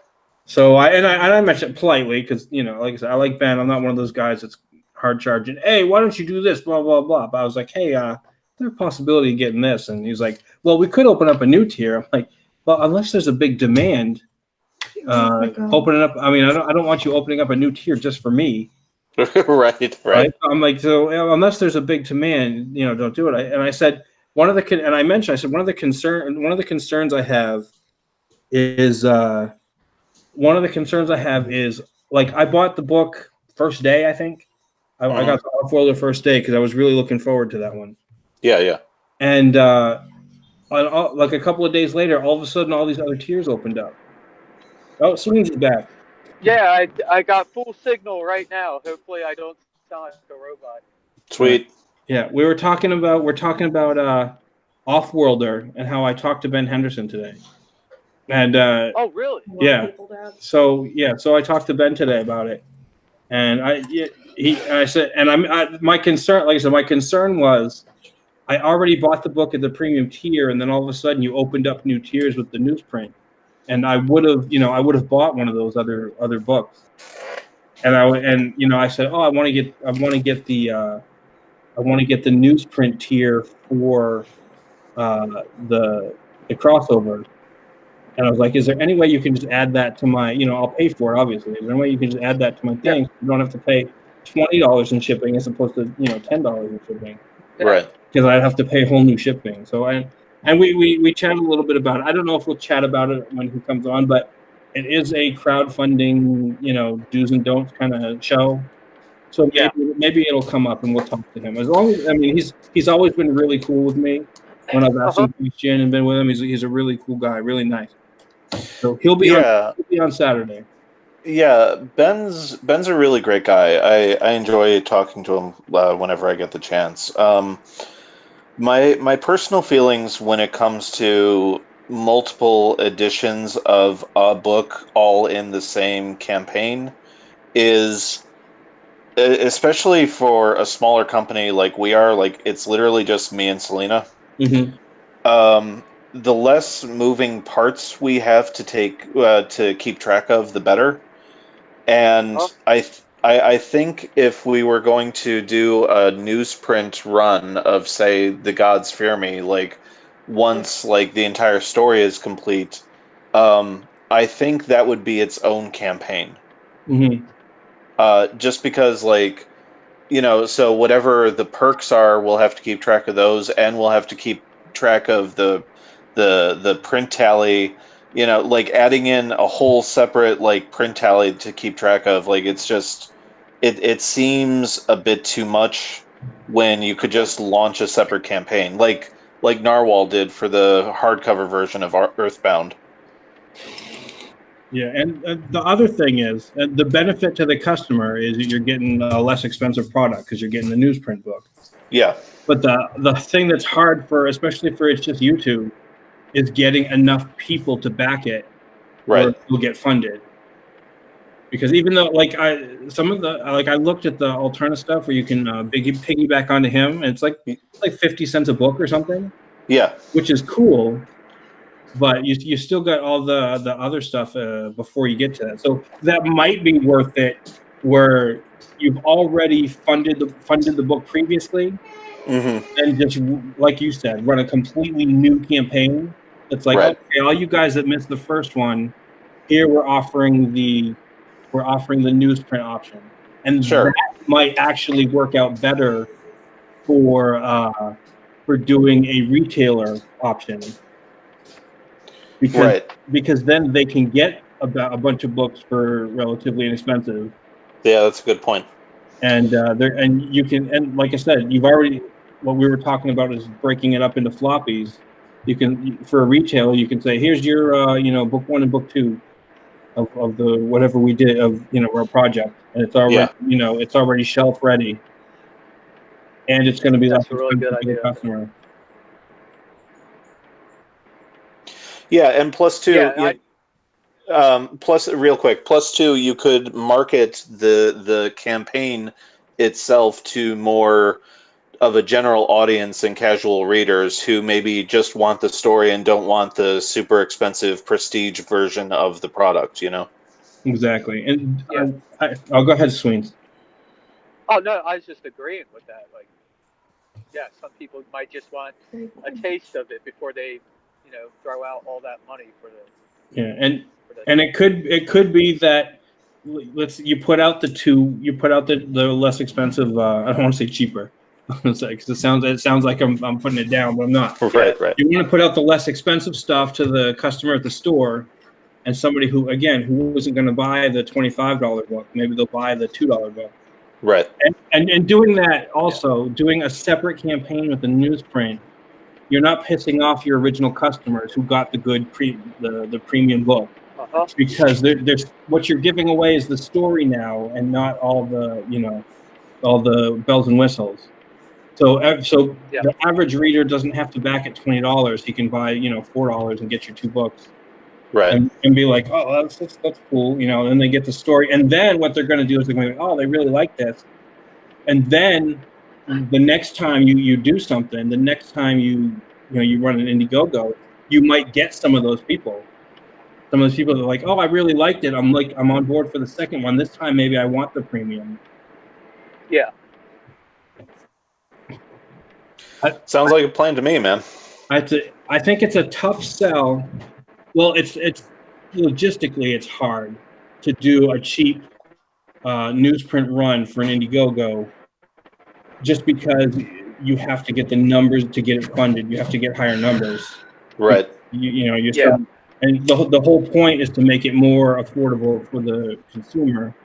Speaker 1: So I mentioned it politely because, like I said, I like Ben. I'm not one of those guys that's hard charging. Hey, why don't you do this? Blah, blah, blah. But I was like, hey, there's a possibility of getting this. And he's like, well, we could open up a new tier. I'm like, well, unless there's a big demand, opening up. I mean, I don't want you opening up a new tier just for me. Right. I'm like, so unless there's a big demand, don't do it. I said one of the concerns I have is like I bought the book first day. I think I got the Offworlder first day because I was really looking forward to that one.
Speaker 3: Yeah.
Speaker 1: And like a couple of days later, all of a sudden, all these other tiers opened up. Oh, Swings is back.
Speaker 2: Yeah, I got full signal right now. Hopefully, I don't sound like a robot.
Speaker 3: Sweet.
Speaker 1: Yeah, we're talking about Offworlder and how I talked to Ben Henderson today. And
Speaker 2: oh, really?
Speaker 1: Yeah. So I talked to Ben today about it, and I said, and my concern, like I said, my concern was I already bought the book at the premium tier, and then all of a sudden you opened up new tiers with the newsprint, and I would have bought one of those other books, and I said, oh, I want to get the newsprint tier for the crossover. And I was like, is there any way you can just add that to my, I'll pay for it, obviously. Is there any way you can just add that to my thing? You don't have to pay $20 in shipping as opposed to, $10 in shipping.
Speaker 3: Right.
Speaker 1: Because I'd have to pay whole new shipping. So we chatted a little bit about it. I don't know if we'll chat about it when he comes on, but it is a crowdfunding, do's and don'ts kind of show. So maybe it'll come up and we'll talk to him. As long as, he's always been really cool with me when I've asked him to question and been with him. He's a really cool guy, really nice. So he'll be on Saturday.
Speaker 3: Yeah, Ben's a really great guy. I enjoy talking to him whenever I get the chance. My personal feelings when it comes to multiple editions of a book all in the same campaign is, especially for a smaller company like we are, like it's literally just me and Selena.
Speaker 1: Mm-hmm.
Speaker 3: The less moving parts we have to take to keep track of, the better. And I think if we were going to do a newsprint run of, say, The Gods Fear Me, like once like the entire story is complete, I think that would be its own campaign.
Speaker 1: Mm-hmm.
Speaker 3: Just because, like, so whatever the perks are, we'll have to keep track of those, and we'll have to keep track of the print tally You know, like adding in a whole separate like print tally to keep track of, like it's just it seems a bit too much when you could just launch a separate campaign, like Narwhal did for the hardcover version of Earthbound.
Speaker 1: Yeah, and the other thing is the benefit to the customer is that you're getting a less expensive product because you're getting the newsprint book.
Speaker 3: Yeah.
Speaker 1: But the thing that's hard for, especially for it's just YouTube, is getting enough people to back it,
Speaker 3: Right.
Speaker 1: or it'll get funded. Because even though, like I looked at the alternate stuff where you can piggyback onto him, and it's like 50 cents a book or something.
Speaker 3: Yeah.
Speaker 1: Which is cool, but you still got all the other stuff before you get to that. So that might be worth it, where you've already funded the book previously, and just like you said, run a completely new campaign. It's like, okay, all you guys that missed the first one, here we're offering the newsprint option, and that might actually work out better for doing a retailer option. Because then they can get a bunch of books for relatively inexpensive.
Speaker 3: Yeah, that's a good point.
Speaker 1: And you can, and like I said, you've already, what we were talking about is breaking it up into floppies. You can, for a retailer, you can say, here's your book 1 and book 2 of the whatever we did of our project, and it's already it's already shelf ready, and it's going to be less expensive for the customer.
Speaker 3: Yeah, and plus two, plus two, you could market the campaign itself to more of a general audience and casual readers who maybe just want the story and don't want the super expensive prestige version of the product,
Speaker 1: Exactly. And I'll go ahead, Sweens.
Speaker 2: Oh, no, I was just agreeing with that. Like, yeah, some people might just want a taste of it before they throw out all that money for the.
Speaker 1: Yeah, and it could be that you put out the less expensive. I don't want to say cheaper, because it sounds like I'm putting it down, but I'm not.
Speaker 3: Right.
Speaker 1: You want to put out the less expensive stuff to the customer at the store, and somebody who isn't going to buy the $25 book, maybe they'll buy the $2 book.
Speaker 3: Right.
Speaker 1: And doing that also, doing a separate campaign with the newsprint. You're not pissing off your original customers who got the good the premium book, because there's what you're giving away is the story now, and not all the all the bells and whistles. So the average reader doesn't have to back at $20. He can buy $4 and get your 2 books,
Speaker 3: right?
Speaker 1: And be like, oh, that's cool, And they get the story, and then what they're going to do is they're going to be, oh, they really like this, and then. The next time you do something, the next time you run an Indiegogo, you might get some of those people. Some of those people that are like, oh, I really liked it. I'm on board for the second one. This time, maybe I want the premium.
Speaker 2: Yeah.
Speaker 3: Sounds like a plan to me, man.
Speaker 1: I think it's a tough sell. Well, it's logistically it's hard to do a cheap newsprint run for an Indiegogo. Just because you have to get the numbers to get it funded, you have to get higher numbers.
Speaker 3: Right.
Speaker 1: And the whole point is to make it more affordable for the consumer,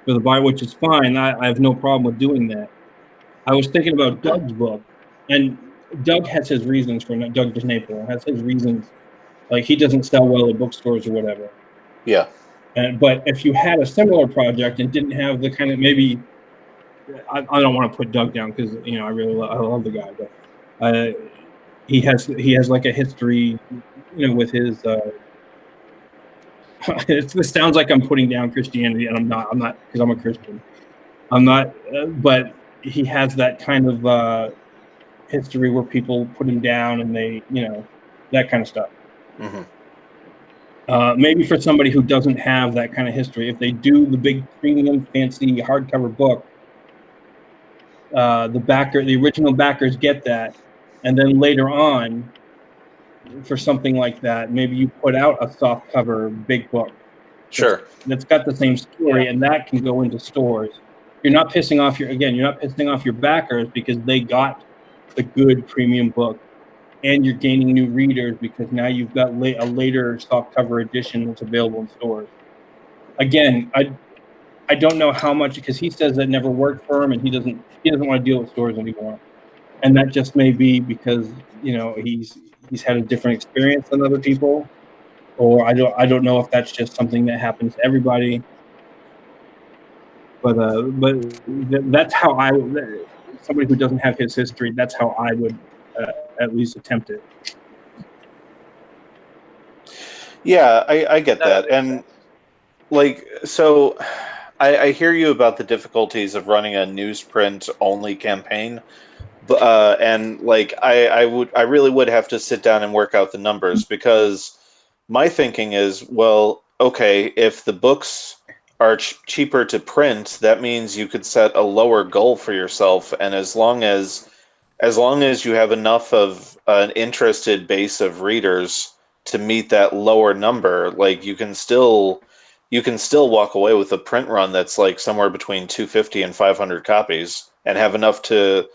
Speaker 1: for the buyer, which is fine. I have no problem with doing that. I was thinking about Doug's book, and Doug has his reasons for not. Doug DeNapoli has his reasons, like he doesn't sell well at bookstores or whatever.
Speaker 3: Yeah.
Speaker 1: But if you had a similar project and didn't have the kind of maybe. I don't want to put Doug down because I really love the guy, but he has like a history, with his. This sounds like I'm putting down Christianity, and I'm not because I'm a Christian. I'm not, but he has that kind of history where people put him down, and they that kind of stuff. Maybe for somebody who doesn't have that kind of history, if they do the big premium fancy hardcover book. The original backers get that, and then later on, for something like that, maybe you put out a soft cover big book.
Speaker 3: Sure.
Speaker 1: That's got the same story, and that can go into stores. You're not pissing off your backers because they got the good premium book and you're gaining new readers because now you've got a later softcover edition that's available in stores. Again, I don't know how much, because he says that never worked for him, and he doesn't want to deal with stores anymore, and that just may be because he's had a different experience than other people, or I don't know if that's just something that happens to everybody. But that's how somebody who doesn't have his history, that's how I would at least attempt it.
Speaker 3: Yeah, I get that. And like, so I hear you about the difficulties of running a newsprint only campaign. And like, I really would have to sit down and work out the numbers, because my thinking is, well, okay, if the books are cheaper to print, that means you could set a lower goal for yourself, and as long as you have enough of an interested base of readers to meet that lower number, like you can still walk away with a print run that's like somewhere between 250 and 500 copies, and have enough to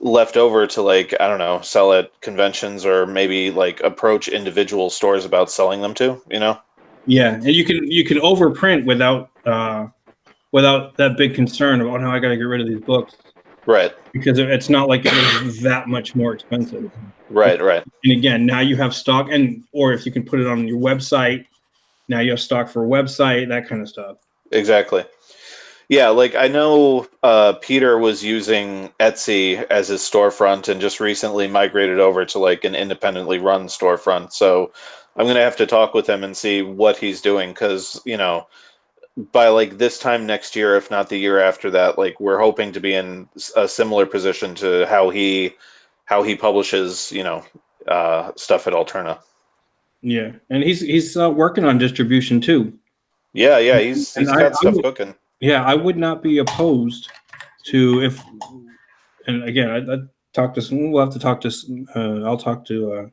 Speaker 3: left over to, like, I don't know, sell at conventions, or maybe like approach individual stores about selling them to,
Speaker 1: Yeah, and you can overprint without that big concern of, oh no, I got to get rid of these books.
Speaker 3: Right.
Speaker 1: Because it's not like it's that much more expensive.
Speaker 3: Right.
Speaker 1: And again, now you have stock, or if you can put it on your website, now you have stock for a website, that kind of stuff.
Speaker 3: Exactly. Yeah, like I know Peter was using Etsy as his storefront, and just recently migrated over to like an independently run storefront. So I'm going to have to talk with him and see what he's doing, because, by like this time next year, if not the year after that, like we're hoping to be in a similar position to how he publishes, stuff at Alterna.
Speaker 1: Yeah, and he's working on distribution too.
Speaker 3: Yeah, he's got stuff cooking.
Speaker 1: Yeah, I would not be opposed to and again, we'll have to talk to, I'll talk to,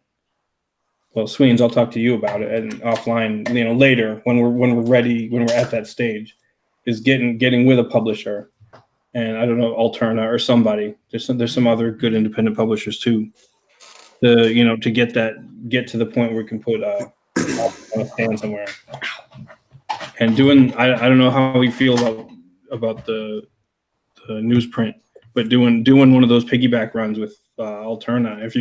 Speaker 1: Sweens, I'll talk to you about it, and offline, later when we're ready, when we're at that stage, is getting with a publisher, and I don't know, Alterna or somebody. There's some other good independent publishers too. To get to the point where we can put on a stand somewhere. And I don't know how we feel about the newsprint, but doing one of those piggyback runs with Alterna, if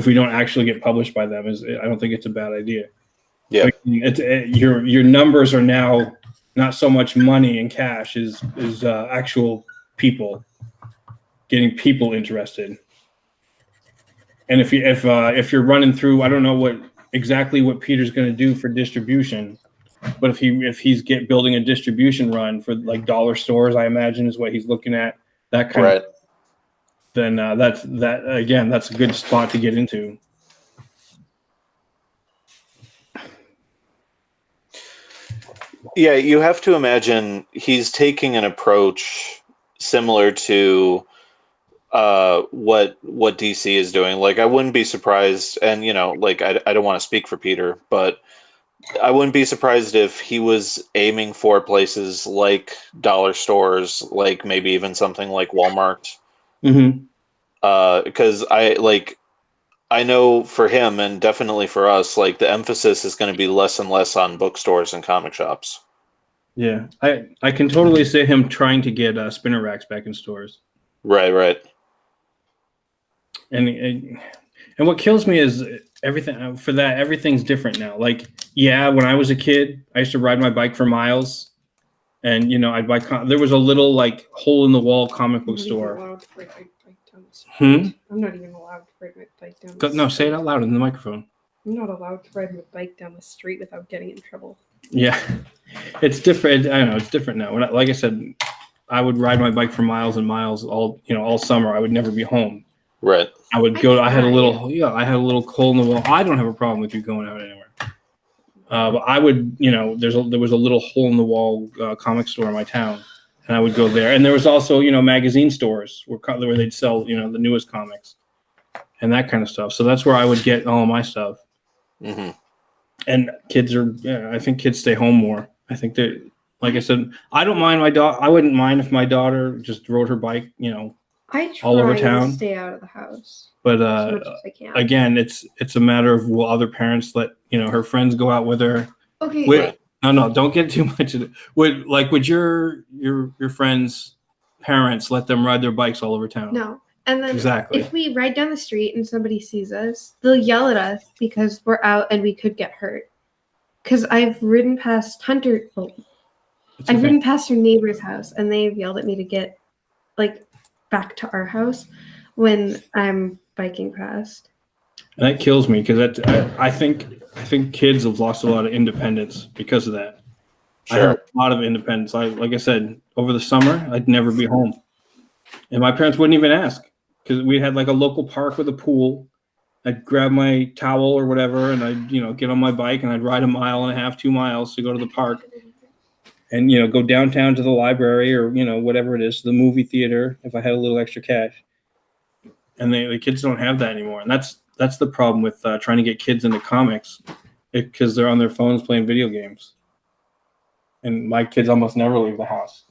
Speaker 1: we don't actually get published by them, I don't think it's a bad idea.
Speaker 3: Yeah,
Speaker 1: your numbers are now not so much money and cash, is actual people, getting people interested. And if you're running through, I don't know exactly what Peter's going to do for distribution, but if he's building a distribution run for like dollar stores, I imagine is what he's looking at, that kind
Speaker 3: right.
Speaker 1: of. Then that's a good spot to get into.
Speaker 3: Yeah, you have to imagine he's taking an approach similar to what DC is doing. Like, I wouldn't be surprised, and like I don't want to speak for Peter, but I wouldn't be surprised if he was aiming for places like dollar stores, like maybe even something like Walmart.
Speaker 1: Mm-hmm.
Speaker 3: Because I know for him, and definitely for us, like the emphasis is going to be less and less on bookstores and comic shops.
Speaker 1: Yeah, I can totally see him trying to get spinner racks back in stores.
Speaker 3: Right.
Speaker 1: And what kills me is everything's different now. Like, yeah, when I was a kid, I used to ride my bike for miles, and I'd buy. There was a little like hole in the wall comic book store.
Speaker 4: I'm not even allowed to ride my bike down the street.
Speaker 1: No, say it out loud in the microphone.
Speaker 4: I'm not allowed to ride my bike down the street without getting in trouble.
Speaker 1: Yeah, it's different. I know it's different now. Like I said, I would ride my bike for miles and miles all summer. I would never be home.
Speaker 3: Right.
Speaker 1: I would go. I had a little hole in the wall. I don't have a problem with you going out anywhere. But I would, there was a little hole in the wall comic store in my town, and I would go there. And there was also, magazine stores where they'd sell, the newest comics and that kind of stuff. So that's where I would get all my stuff.
Speaker 3: Mm-hmm.
Speaker 1: And I think kids stay home more. I think that, like I said, I don't mind I wouldn't mind if my daughter just rode her bike,
Speaker 4: I
Speaker 1: all over
Speaker 4: try
Speaker 1: town.
Speaker 4: to stay out of the house
Speaker 1: But
Speaker 4: as much as I can.
Speaker 1: again, it's a matter of will other parents let her friends go out with her.
Speaker 4: Okay.
Speaker 1: Wait, no, don't get too much of it. Would your friends' parents let them ride their bikes all over town?
Speaker 4: No. And then
Speaker 1: Exactly.
Speaker 4: if we ride down the street and somebody sees us, they'll yell at us because we're out and we could get hurt. Because I've ridden past ridden past her neighbor's house and they've yelled at me to get back to our house when I'm biking past.
Speaker 1: And that kills me because I think kids have lost a lot of independence because of that.
Speaker 3: Sure.
Speaker 1: I have a lot of independence. Like I said, over the summer, I'd never be home. And my parents wouldn't even ask because we had like a local park with a pool. I'd grab my towel or whatever and I'd, get on my bike and I'd ride 1.5 miles, 2 miles to go to the park and, go downtown to the library or, whatever it is, to the movie theater if I had a little extra cash. And the kids don't have that anymore. And that's the problem with trying to get kids into comics because they're on their phones playing video games. And my kids almost never leave the house.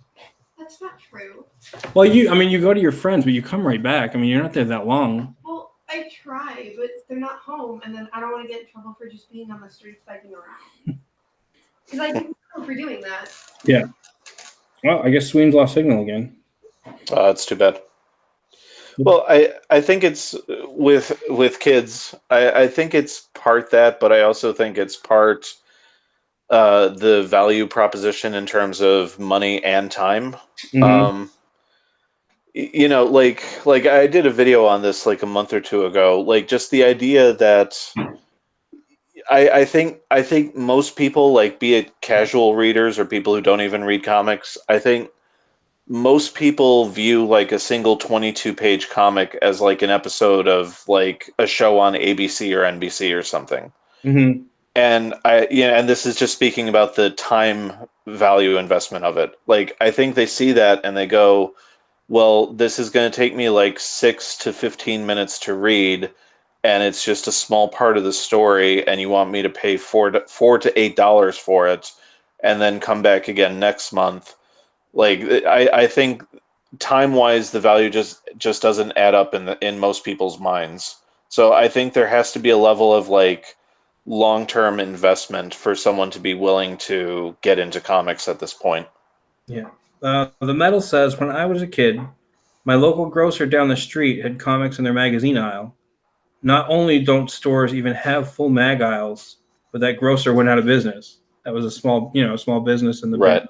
Speaker 4: That's not true.
Speaker 1: Well, you go to your friends, but you come right back. I mean, you're not there that long.
Speaker 4: Well, I try, but they're not home, and then I don't want to get in trouble for just being on the streets biking around. Because I get in trouble for doing that.
Speaker 1: Yeah. Well, I guess Sween's lost signal again.
Speaker 3: That's too bad. Well, I think it's with kids. I think it's part that, but I also think it's part the value proposition in terms of money and time.
Speaker 1: Mm-hmm.
Speaker 3: Like I did a video on this like a month or two ago. Like just the idea that I think most people, like be it casual readers or people who don't even read comics, I think most people view like a single 22-page comic as like an episode of like a show on ABC or NBC or something.
Speaker 1: Mm-hmm.
Speaker 3: And and this is just speaking about the time value investment of it. Like I think they see that and they go, well, this is going to take me like 6 to 15 minutes to read, and it's just a small part of the story, and you want me to pay $4 to $8 for it, and then come back again next month. Like I think time-wise, the value just doesn't add up in most people's minds. So I think there has to be a level of like long-term investment for someone to be willing to get into comics at this point.
Speaker 1: Yeah. The Metal says, when I was a kid, my local grocer down the street had comics in their magazine aisle. Not only don't stores even have full mag aisles, but that grocer went out of business. That was a small business, and the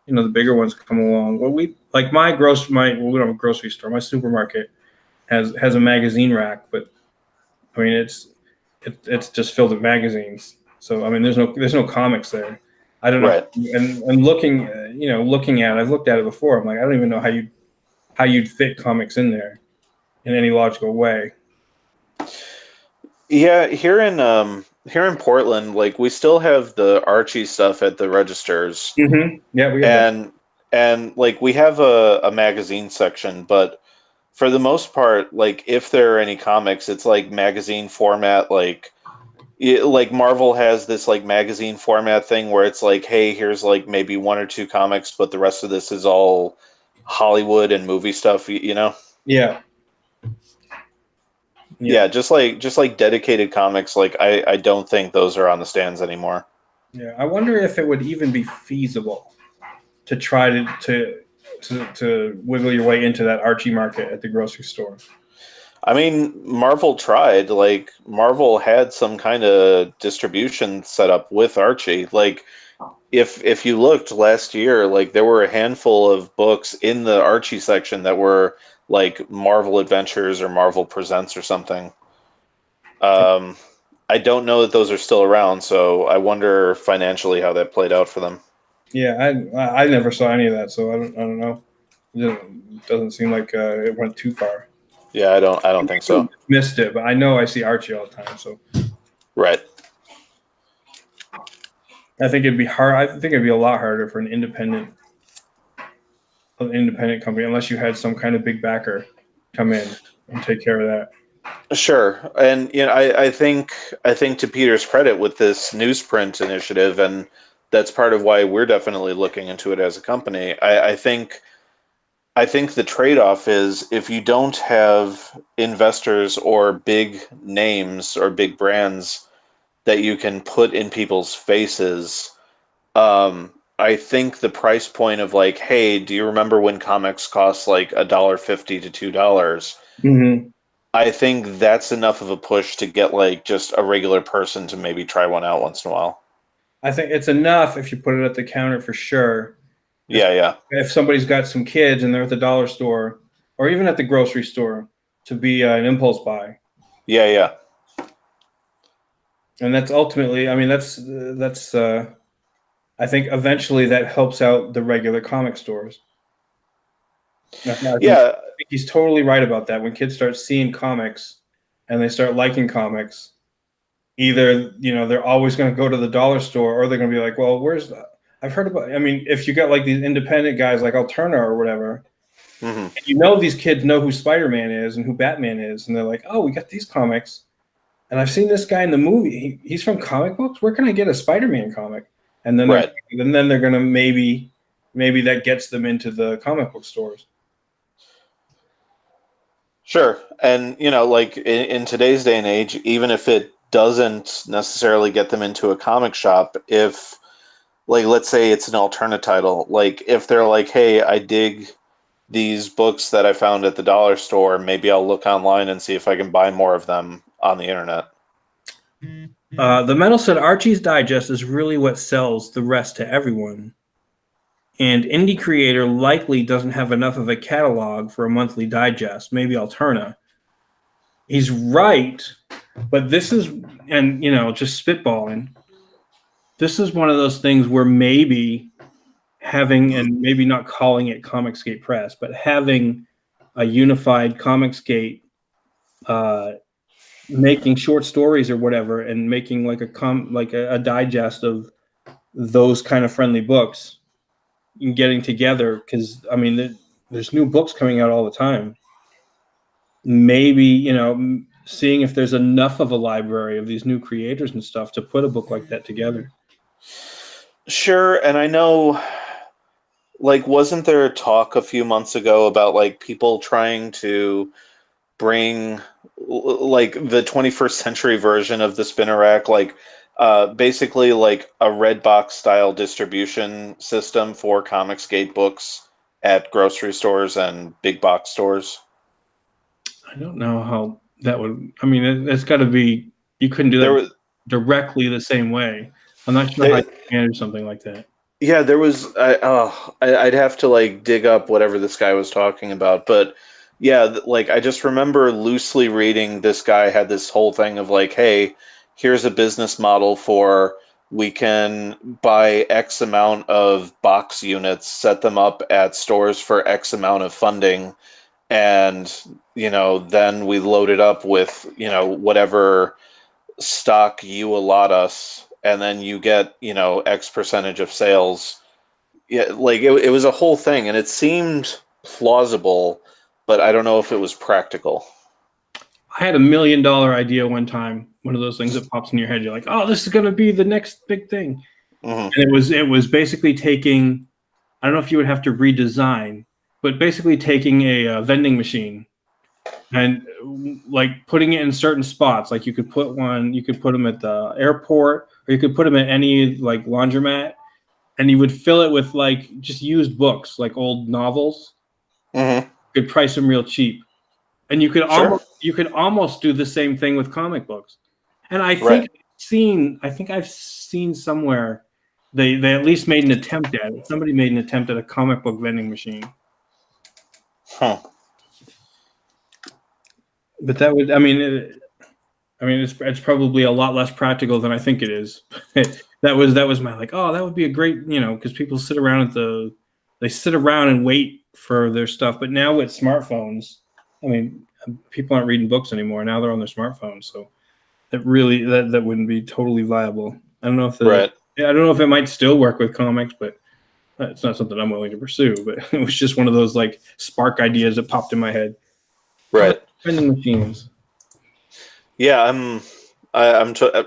Speaker 1: the bigger ones come along. Well, we don't have a grocery store. My supermarket has a magazine rack, but I mean it's just filled with magazines. So I mean there's no comics there. I don't know.
Speaker 3: Right.
Speaker 1: And looking at it, I've looked at it before. I'm like, I don't even know how you'd fit comics in there in any logical way.
Speaker 3: Yeah, here in Portland, like we still have the Archie stuff at the registers.
Speaker 1: Mm-hmm. Yeah, we have
Speaker 3: and like we have a magazine section, but for the most part, like if there are any comics, it's like magazine format, like Marvel has this like magazine format thing where it's like, hey, here's like maybe 1 or 2 comics, but the rest of this is all Hollywood and movie stuff,
Speaker 1: Yeah.
Speaker 3: Yeah, just like dedicated comics, like I don't think those are on the stands anymore.
Speaker 1: Yeah, I wonder if it would even be feasible to try to wiggle your way into that Archie market at the grocery store.
Speaker 3: I mean, Marvel tried. Like Marvel had some kind of distribution set up with Archie. Like if you looked last year, like there were a handful of books in the Archie section that were like Marvel Adventures or Marvel Presents or something. I don't know that those are still around, so I wonder financially how that played out for them.
Speaker 1: Yeah, I never saw any of that, so I don't know. It doesn't seem like it went too far.
Speaker 3: Yeah, I don't think so.
Speaker 1: Missed it, but I know I see Archie all the time, so.
Speaker 3: Right.
Speaker 1: I think it'd be hard. I think it'd be a lot harder for an independent company unless you had some kind of big backer come in and take care of that.
Speaker 3: Sure, and I think to Peter's credit with this newsprint initiative, and that's part of why we're definitely looking into it as a company. I think I think the trade-off is if you don't have investors or big names or big brands that you can put in people's faces, I think the price point of like, hey, do you remember when comics cost like $1.50 to $2?
Speaker 1: Mm-hmm.
Speaker 3: I think that's enough of a push to get like just a regular person to maybe try one out once in a while.
Speaker 1: I think it's enough if you put it at the counter for sure.
Speaker 3: Yeah.
Speaker 1: If somebody's got some kids and they're at the dollar store or even at the grocery store, to be an impulse buy.
Speaker 3: Yeah.
Speaker 1: And that's ultimately, I mean, that's I think eventually that helps out the regular comic stores. I
Speaker 3: Yeah.
Speaker 1: think he's totally right about that. When kids start seeing comics and they start liking comics, either, they're always going to go to the dollar store, or they're going to be like, well, where's that? I've heard about, I mean, if you got like these independent guys like Alterna or whatever,
Speaker 3: Mm-hmm.
Speaker 1: and these kids know who Spider-Man is and who Batman is, and they're like, oh, we got these comics, and I've seen this guy in the movie. He's from comic books. Where can I get a Spider-Man comic? And then
Speaker 3: Right.
Speaker 1: they're gonna maybe that gets them into the comic book stores.
Speaker 3: Sure. And, like in today's day and age, even if it doesn't necessarily get them into a comic shop, if, like, let's say it's an alternate title, like, if they're like, hey, I dig these books that I found at the dollar store, maybe I'll look online and see if I can buy more of them on the internet.
Speaker 1: The Metal said Archie's Digest is really what sells the rest to everyone. And indie creator likely doesn't have enough of a catalog for a monthly digest, maybe Alterna. He's right, but this is, and just spitballing, this is one of those things where maybe having, and maybe not calling it Comicsgate Press, but having a unified Comicsgate, making short stories or whatever, and making like a digest of those kind of friendly books, and getting together, because I mean, there's new books coming out all the time. Maybe seeing if there's enough of a library of these new creators and stuff to put a book like that together.
Speaker 3: Sure. And I know, like, wasn't there a talk a few months ago about like people trying to bring like the 21st century version of the spinner rack, like basically like a red box style distribution system for Comicsgate books at grocery stores and big box stores?
Speaker 1: I don't know how that would. I mean, it's got to be. You couldn't do that directly the same way. I'm not sure how you manage something like that.
Speaker 3: Yeah, there was. I'd have to like dig up whatever this guy was talking about, but yeah, like I just remember loosely reading this guy had this whole thing of like, hey, here's a business model for we can buy X amount of box units, set them up at stores for X amount of funding, and then we load it up with whatever stock you allot us, and then you get X percentage of sales. Yeah, like it was a whole thing, and it seemed plausible, but I don't know if it was practical.
Speaker 1: I had $1 million idea one time. One of those things that pops in your head. You're like, oh, this is going to be the next big thing.
Speaker 3: Mm-hmm.
Speaker 1: And it was basically taking, I don't know if you would have to redesign, but basically taking a vending machine and like putting it in certain spots. Like you could put them at the airport, or you could put them at any like laundromat, and you would fill it with like just used books, like old novels.
Speaker 3: Mm-hmm.
Speaker 1: You could price them real cheap. And you could almost do the same thing with comic books. And I think I've seen somewhere they at least made an attempt at it. Somebody made an attempt at a comic book vending machine.
Speaker 3: Huh.
Speaker 1: But that would, it's probably a lot less practical than I think it is. that was my like, oh, that would be a great, because people sit around and wait for their stuff. But now with smartphones, I mean, people aren't reading books anymore. Now they're on their smartphones, so that wouldn't be totally viable. I don't know if I don't know if it might still work with comics, but it's not something I'm willing to pursue. But it was just one of those like spark ideas that popped in my head.
Speaker 3: Right.
Speaker 1: Vending machines.
Speaker 3: Yeah, I'm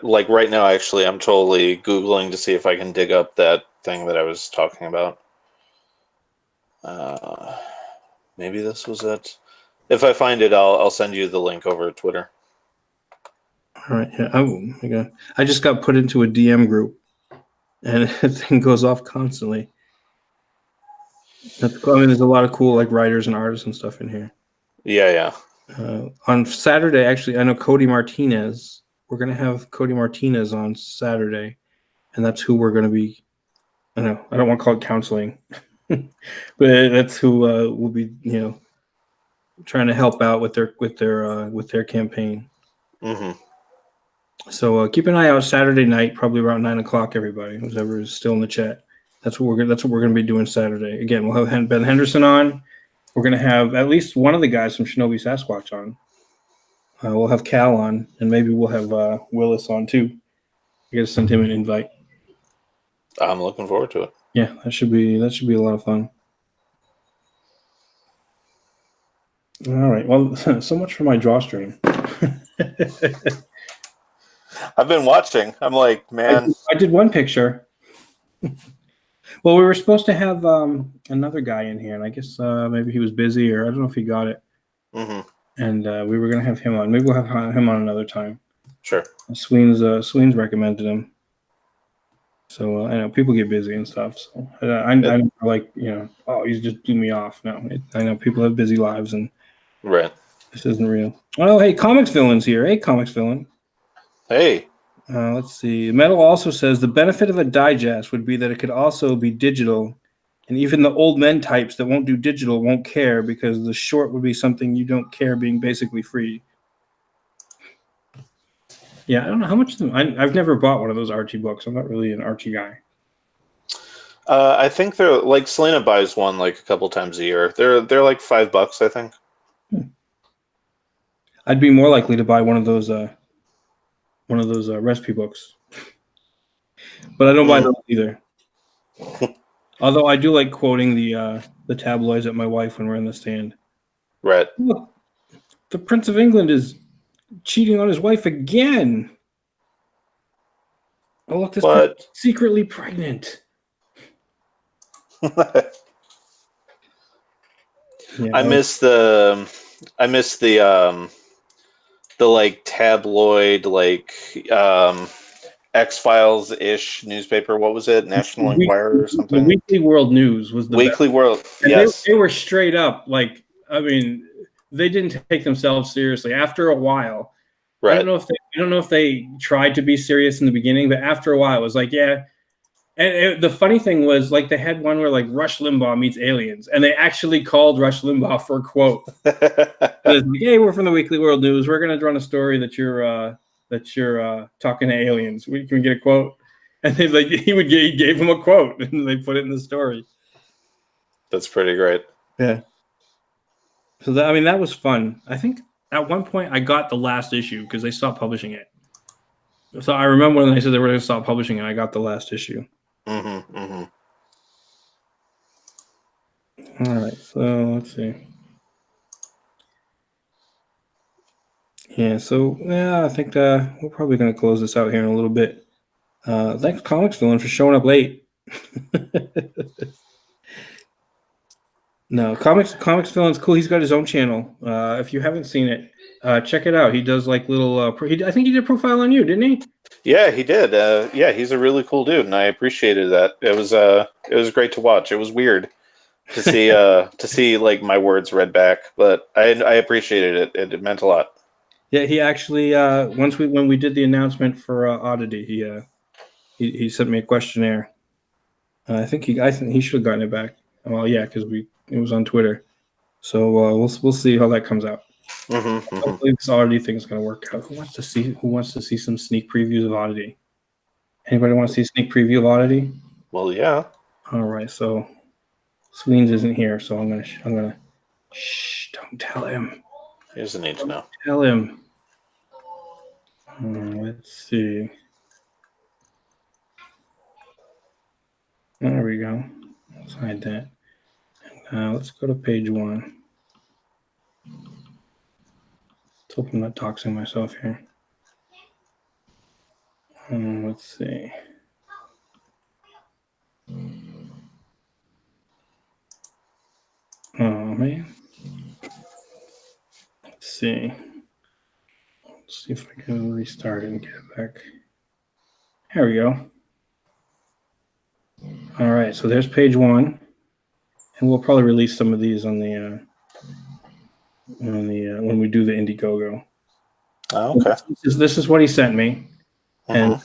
Speaker 3: like right now. Actually, I'm totally Googling to see if I can dig up that thing that I was talking about. Maybe this was it. If I find it, I'll send you the link over Twitter.
Speaker 1: All right. Yeah. Oh my God. I just got put into a DM group, and the thing goes off constantly. I mean, there's a lot of cool like writers and artists and stuff in here.
Speaker 3: Yeah.
Speaker 1: On Saturday, actually, I know Cody Martinez. We're gonna have Cody Martinez on Saturday, and that's who we're gonna be. I know I don't want to call it counseling, but that's who will be, trying to help out with their campaign.
Speaker 3: Mm-hmm.
Speaker 1: So keep an eye out Saturday night, probably around 9:00. Everybody, whoever is still in the chat, that's what we're gonna be doing Saturday. Again, we'll have Ben Henderson on. We're gonna have at least one of the guys from Shinobi Sasquatch on. We'll have Cal on, and maybe we'll have Willis on too. I gotta send him an invite.
Speaker 3: I'm looking forward to it.
Speaker 1: Yeah, that should be a lot of fun. All right. Well, so much for my Drawstream.
Speaker 3: I've been watching. I'm like, man.
Speaker 1: I did one picture. Well, we were supposed to have another guy in here, and I guess maybe he was busy, or I don't know if he got it.
Speaker 3: Mm-hmm.
Speaker 1: And we were going to have him on. Maybe we'll have him on another time.
Speaker 3: Sure.
Speaker 1: Sweens recommended him. So I know people get busy and stuff. So I'm like, oh, you just blew me off. No, I know people have busy lives, and
Speaker 3: right.
Speaker 1: This isn't real. Oh, hey, Comics Villain's here. Hey, Comics Villain.
Speaker 3: Hey.
Speaker 1: Let's see. Metal also says the benefit of a digest would be that it could also be digital, and even the old men types that won't do digital won't care because the short would be something you don't care being basically free. Yeah, I don't know how much. I've never bought one of those Archie books. I'm not really an Archie guy.
Speaker 3: I think they're like Selena buys one like a couple times a year. They're like $5, I think.
Speaker 1: I'd be more likely to buy one of those recipe books, but I don't buy those either. Although I do like quoting the tabloids at my wife when we're in the stand.
Speaker 3: Right.
Speaker 1: Look, the Prince of England is cheating on his wife again. Oh, look, this guy's secretly pregnant.
Speaker 3: Yeah, I miss the like tabloid like X-Files ish newspaper. What was it? National Enquirer or something?
Speaker 1: The Weekly World News was the
Speaker 3: Weekly
Speaker 1: best.
Speaker 3: World.
Speaker 1: And
Speaker 3: yes,
Speaker 1: they were straight up like. I mean, they didn't take themselves seriously. After a while,
Speaker 3: right.
Speaker 1: I don't know if they tried to be serious in the beginning, but after a while, it was like, yeah. And the funny thing was, like, they had one where like Rush Limbaugh meets aliens, and they actually called Rush Limbaugh for a quote. Like, hey, we're from the Weekly World News. We're gonna run a story that you're talking to aliens. Can we get a quote? And they he gave him a quote, and they put it in the story.
Speaker 3: That's pretty great.
Speaker 1: Yeah. So that was fun. I think at one point I got the last issue because they stopped publishing it. So I remember when they said they were going to stop publishing it, I got the last issue.
Speaker 3: Mm-hmm, mm-hmm.
Speaker 1: All right, so let's see. Yeah, so I think we're probably going to close this out here in a little bit. Thanks, Comics Villain, for showing up late. No, Comics Villain's cool. He's got his own channel. If you haven't seen it, check it out. He does like little. I think he did a profile on you, didn't he?
Speaker 3: Yeah, he did. Yeah, he's a really cool dude, and I appreciated that. It was great to watch. It was weird to see like my words read back, but I appreciated it. It meant a lot.
Speaker 1: Yeah, he actually when we did the announcement for Oddity, he sent me a questionnaire. I think he should have gotten it back. Well, yeah, because it was on Twitter. So we'll see how that comes out.
Speaker 3: Mm-hmm,
Speaker 1: Hopefully, this Oddity thing is going to work out. Who wants to see some sneak previews of Oddity? Anybody want to see a sneak preview of Oddity?
Speaker 3: Well, yeah.
Speaker 1: All right, so Sweens isn't here, so I'm gonna shh. Don't tell him.
Speaker 3: He doesn't need to know.
Speaker 1: Tell him. Let's see. There we go. Let's hide that. Let's go to page 1. Let's hope I'm not doxing myself here. Let's see. Oh, man. see. Let's see if I can restart it and get it back. There we go. All right, so there's page 1, and we'll probably release some of these on the when we do the Indiegogo.
Speaker 3: Oh, okay.
Speaker 1: This is what he sent me, and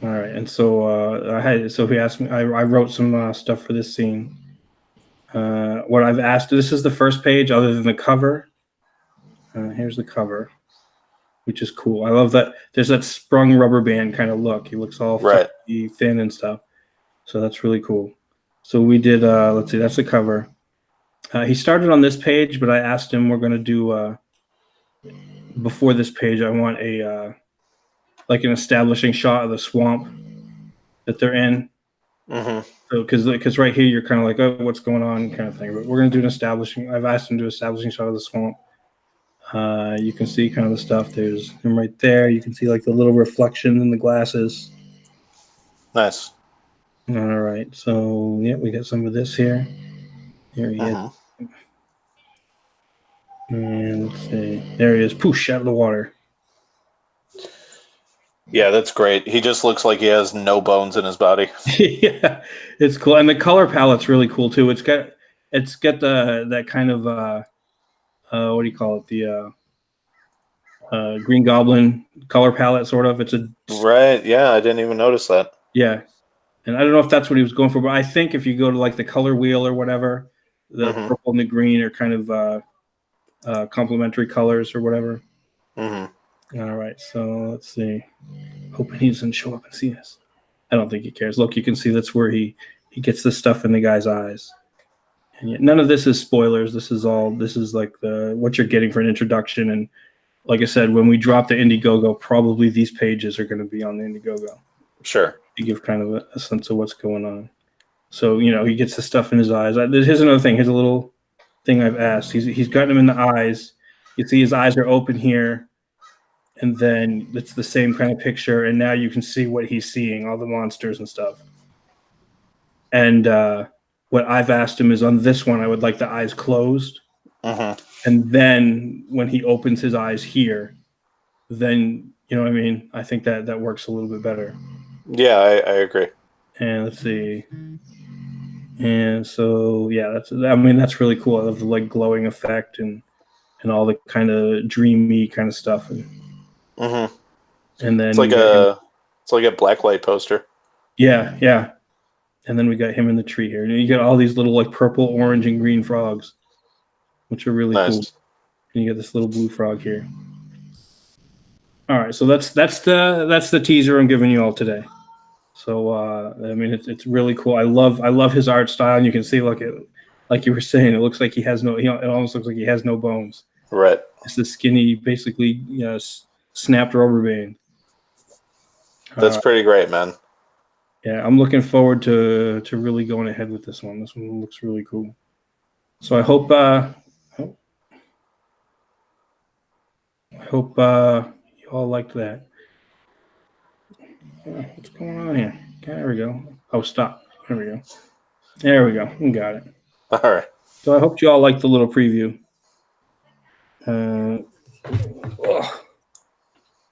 Speaker 1: all right, and so he asked me. I wrote some stuff for this scene. What I've asked. This is the first page, other than the cover. Here's the cover, which is cool. I love that. There's that sprung rubber band kind of look. He looks all thin and stuff. So that's really cool. So we did. Let's see. That's the cover. He started on this page, but I asked him. We're going to do before this page. I want a like an establishing shot of the swamp that they're in.
Speaker 3: Mm-hmm.
Speaker 1: So because right here you're kind of like, oh, what's going on, kind of thing. But we're going to do an establishing. I've asked him to do an establishing shot of the swamp. You can see kind of the stuff. There's him right there. You can see like the little reflection in the glasses.
Speaker 3: Nice.
Speaker 1: All right. So yeah, we got some of this here. Here he is. And let's see. There he is. Poosh, out of the water.
Speaker 3: Yeah, that's great. He just looks like he has no bones in his body.
Speaker 1: Yeah, it's cool, and the color palette's really cool too. It's got that kind of what do you call it? The Green Goblin color palette, sort of. It's a
Speaker 3: right. Yeah, I didn't even notice that.
Speaker 1: Yeah, and I don't know if that's what he was going for, but I think if you go to like the color wheel or whatever, the purple and the green are kind of complementary colors or whatever.
Speaker 3: Mm-hmm.
Speaker 1: All right, so let's see. Hoping he doesn't show up and see us. I don't think he cares. Look, you can see that's where he gets this stuff in the guy's eyes. And yet none of this is spoilers. This is like what you're getting for an introduction. And like I said, when we drop the Indiegogo, probably these pages are going to be on the Indiegogo.
Speaker 3: Sure.
Speaker 1: To give kind of a sense of what's going on. So, he gets the stuff in his eyes. Here's another thing. Here's a little thing I've asked. He's gotten him in the eyes. You see his eyes are open here. And then it's the same kind of picture, and now you can see what he's seeing, all the monsters and stuff. And what I've asked him is on this one, I would like the eyes closed. And then when he opens his eyes here, then, you know what I mean? I think that works a little bit better.
Speaker 3: Yeah, I agree.
Speaker 1: And let's see. And so, yeah, that's really cool. I love the like glowing effect and all the kind of dreamy kind of stuff. And then
Speaker 3: it's like a blacklight poster.
Speaker 1: Yeah. And then we got him in the tree here. And you got all these little like purple, orange, and green frogs, which are really cool. And you got this little blue frog here. All right, so that's the teaser I'm giving you all today. So it's really cool. I love his art style, and you can see like you were saying, it looks like he has it almost looks like he has no bones.
Speaker 3: Right.
Speaker 1: It's the skinny, basically, snapped rubber band.
Speaker 3: That's pretty great, man.
Speaker 1: Yeah, I'm looking forward to really going ahead with this one. This one looks really cool. So I hope you all liked that. What's going on here? There we go. Oh, stop. There we go. There we go. We got it.
Speaker 3: All right.
Speaker 1: So I hope you all liked the little preview.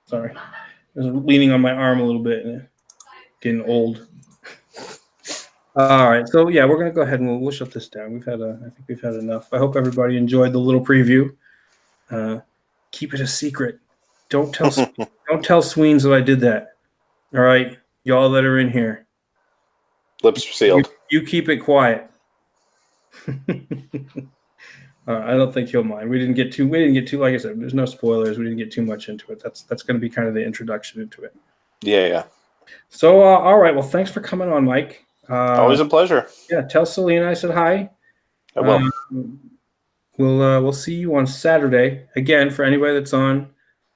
Speaker 1: Sorry. I was leaning on my arm a little bit and getting old. All right. So, yeah, we're going to go ahead and we'll shut this down. I think we've had enough. I hope everybody enjoyed the little preview. Keep it a secret. Don't tell Sweens that I did that. All right, y'all that are in here.
Speaker 3: Lips sealed.
Speaker 1: You keep it quiet. I don't think he'll mind. We didn't get too. Like I said, there's no spoilers. We didn't get too much into it. That's going to be kind of the introduction into it.
Speaker 3: Yeah.
Speaker 1: So, all right. Well, thanks for coming on, Mike.
Speaker 3: Always a pleasure.
Speaker 1: Yeah, tell Selena I said hi.
Speaker 3: I will.
Speaker 1: We'll see you on Saturday again. For anybody that's on,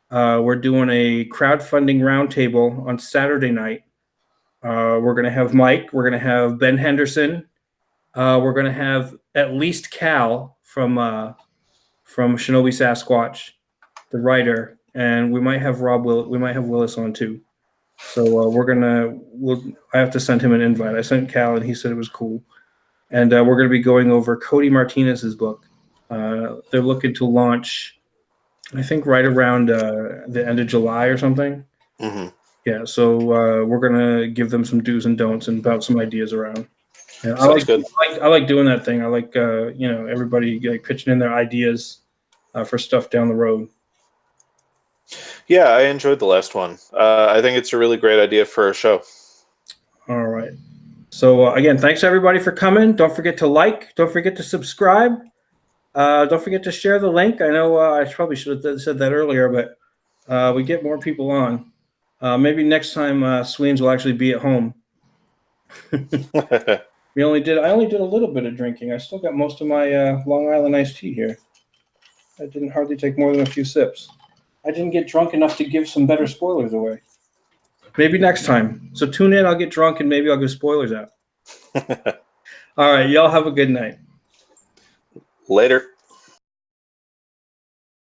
Speaker 1: we're doing a crowdfunding roundtable on Saturday night. We're going to have Mike. We're going to have Ben Henderson. We're going to have at least Cal from Shinobi Sasquatch, the writer, and we might have we might have Willis on too. So I have to send him an invite. I sent Cal, and he said it was cool. and we're going to be going over Cody Martinez's book. They're looking to launch, I think, right around the end of July or something.
Speaker 3: Mm-hmm.
Speaker 1: Yeah, so we're going to give them some do's and don'ts and bounce some ideas around. And
Speaker 3: Sounds good.
Speaker 1: I like doing that thing. I like everybody like pitching in their ideas for stuff down the road.
Speaker 3: Yeah, I enjoyed the last one. I think it's a really great idea for a show.
Speaker 1: All right. So again, thanks everybody for coming. Don't forget to like. Don't forget to subscribe. Don't forget to share the link. I know I probably should have said that earlier, but we get more people on. Maybe next time Sweens will actually be at home. I only did a little bit of drinking. I still got most of my Long Island iced tea here. I didn't hardly take more than a few sips. I didn't get drunk enough to give some better spoilers away. Maybe next time. So tune in. I'll get drunk and maybe I'll give spoilers out. All right. Y'all have a good night.
Speaker 3: Later.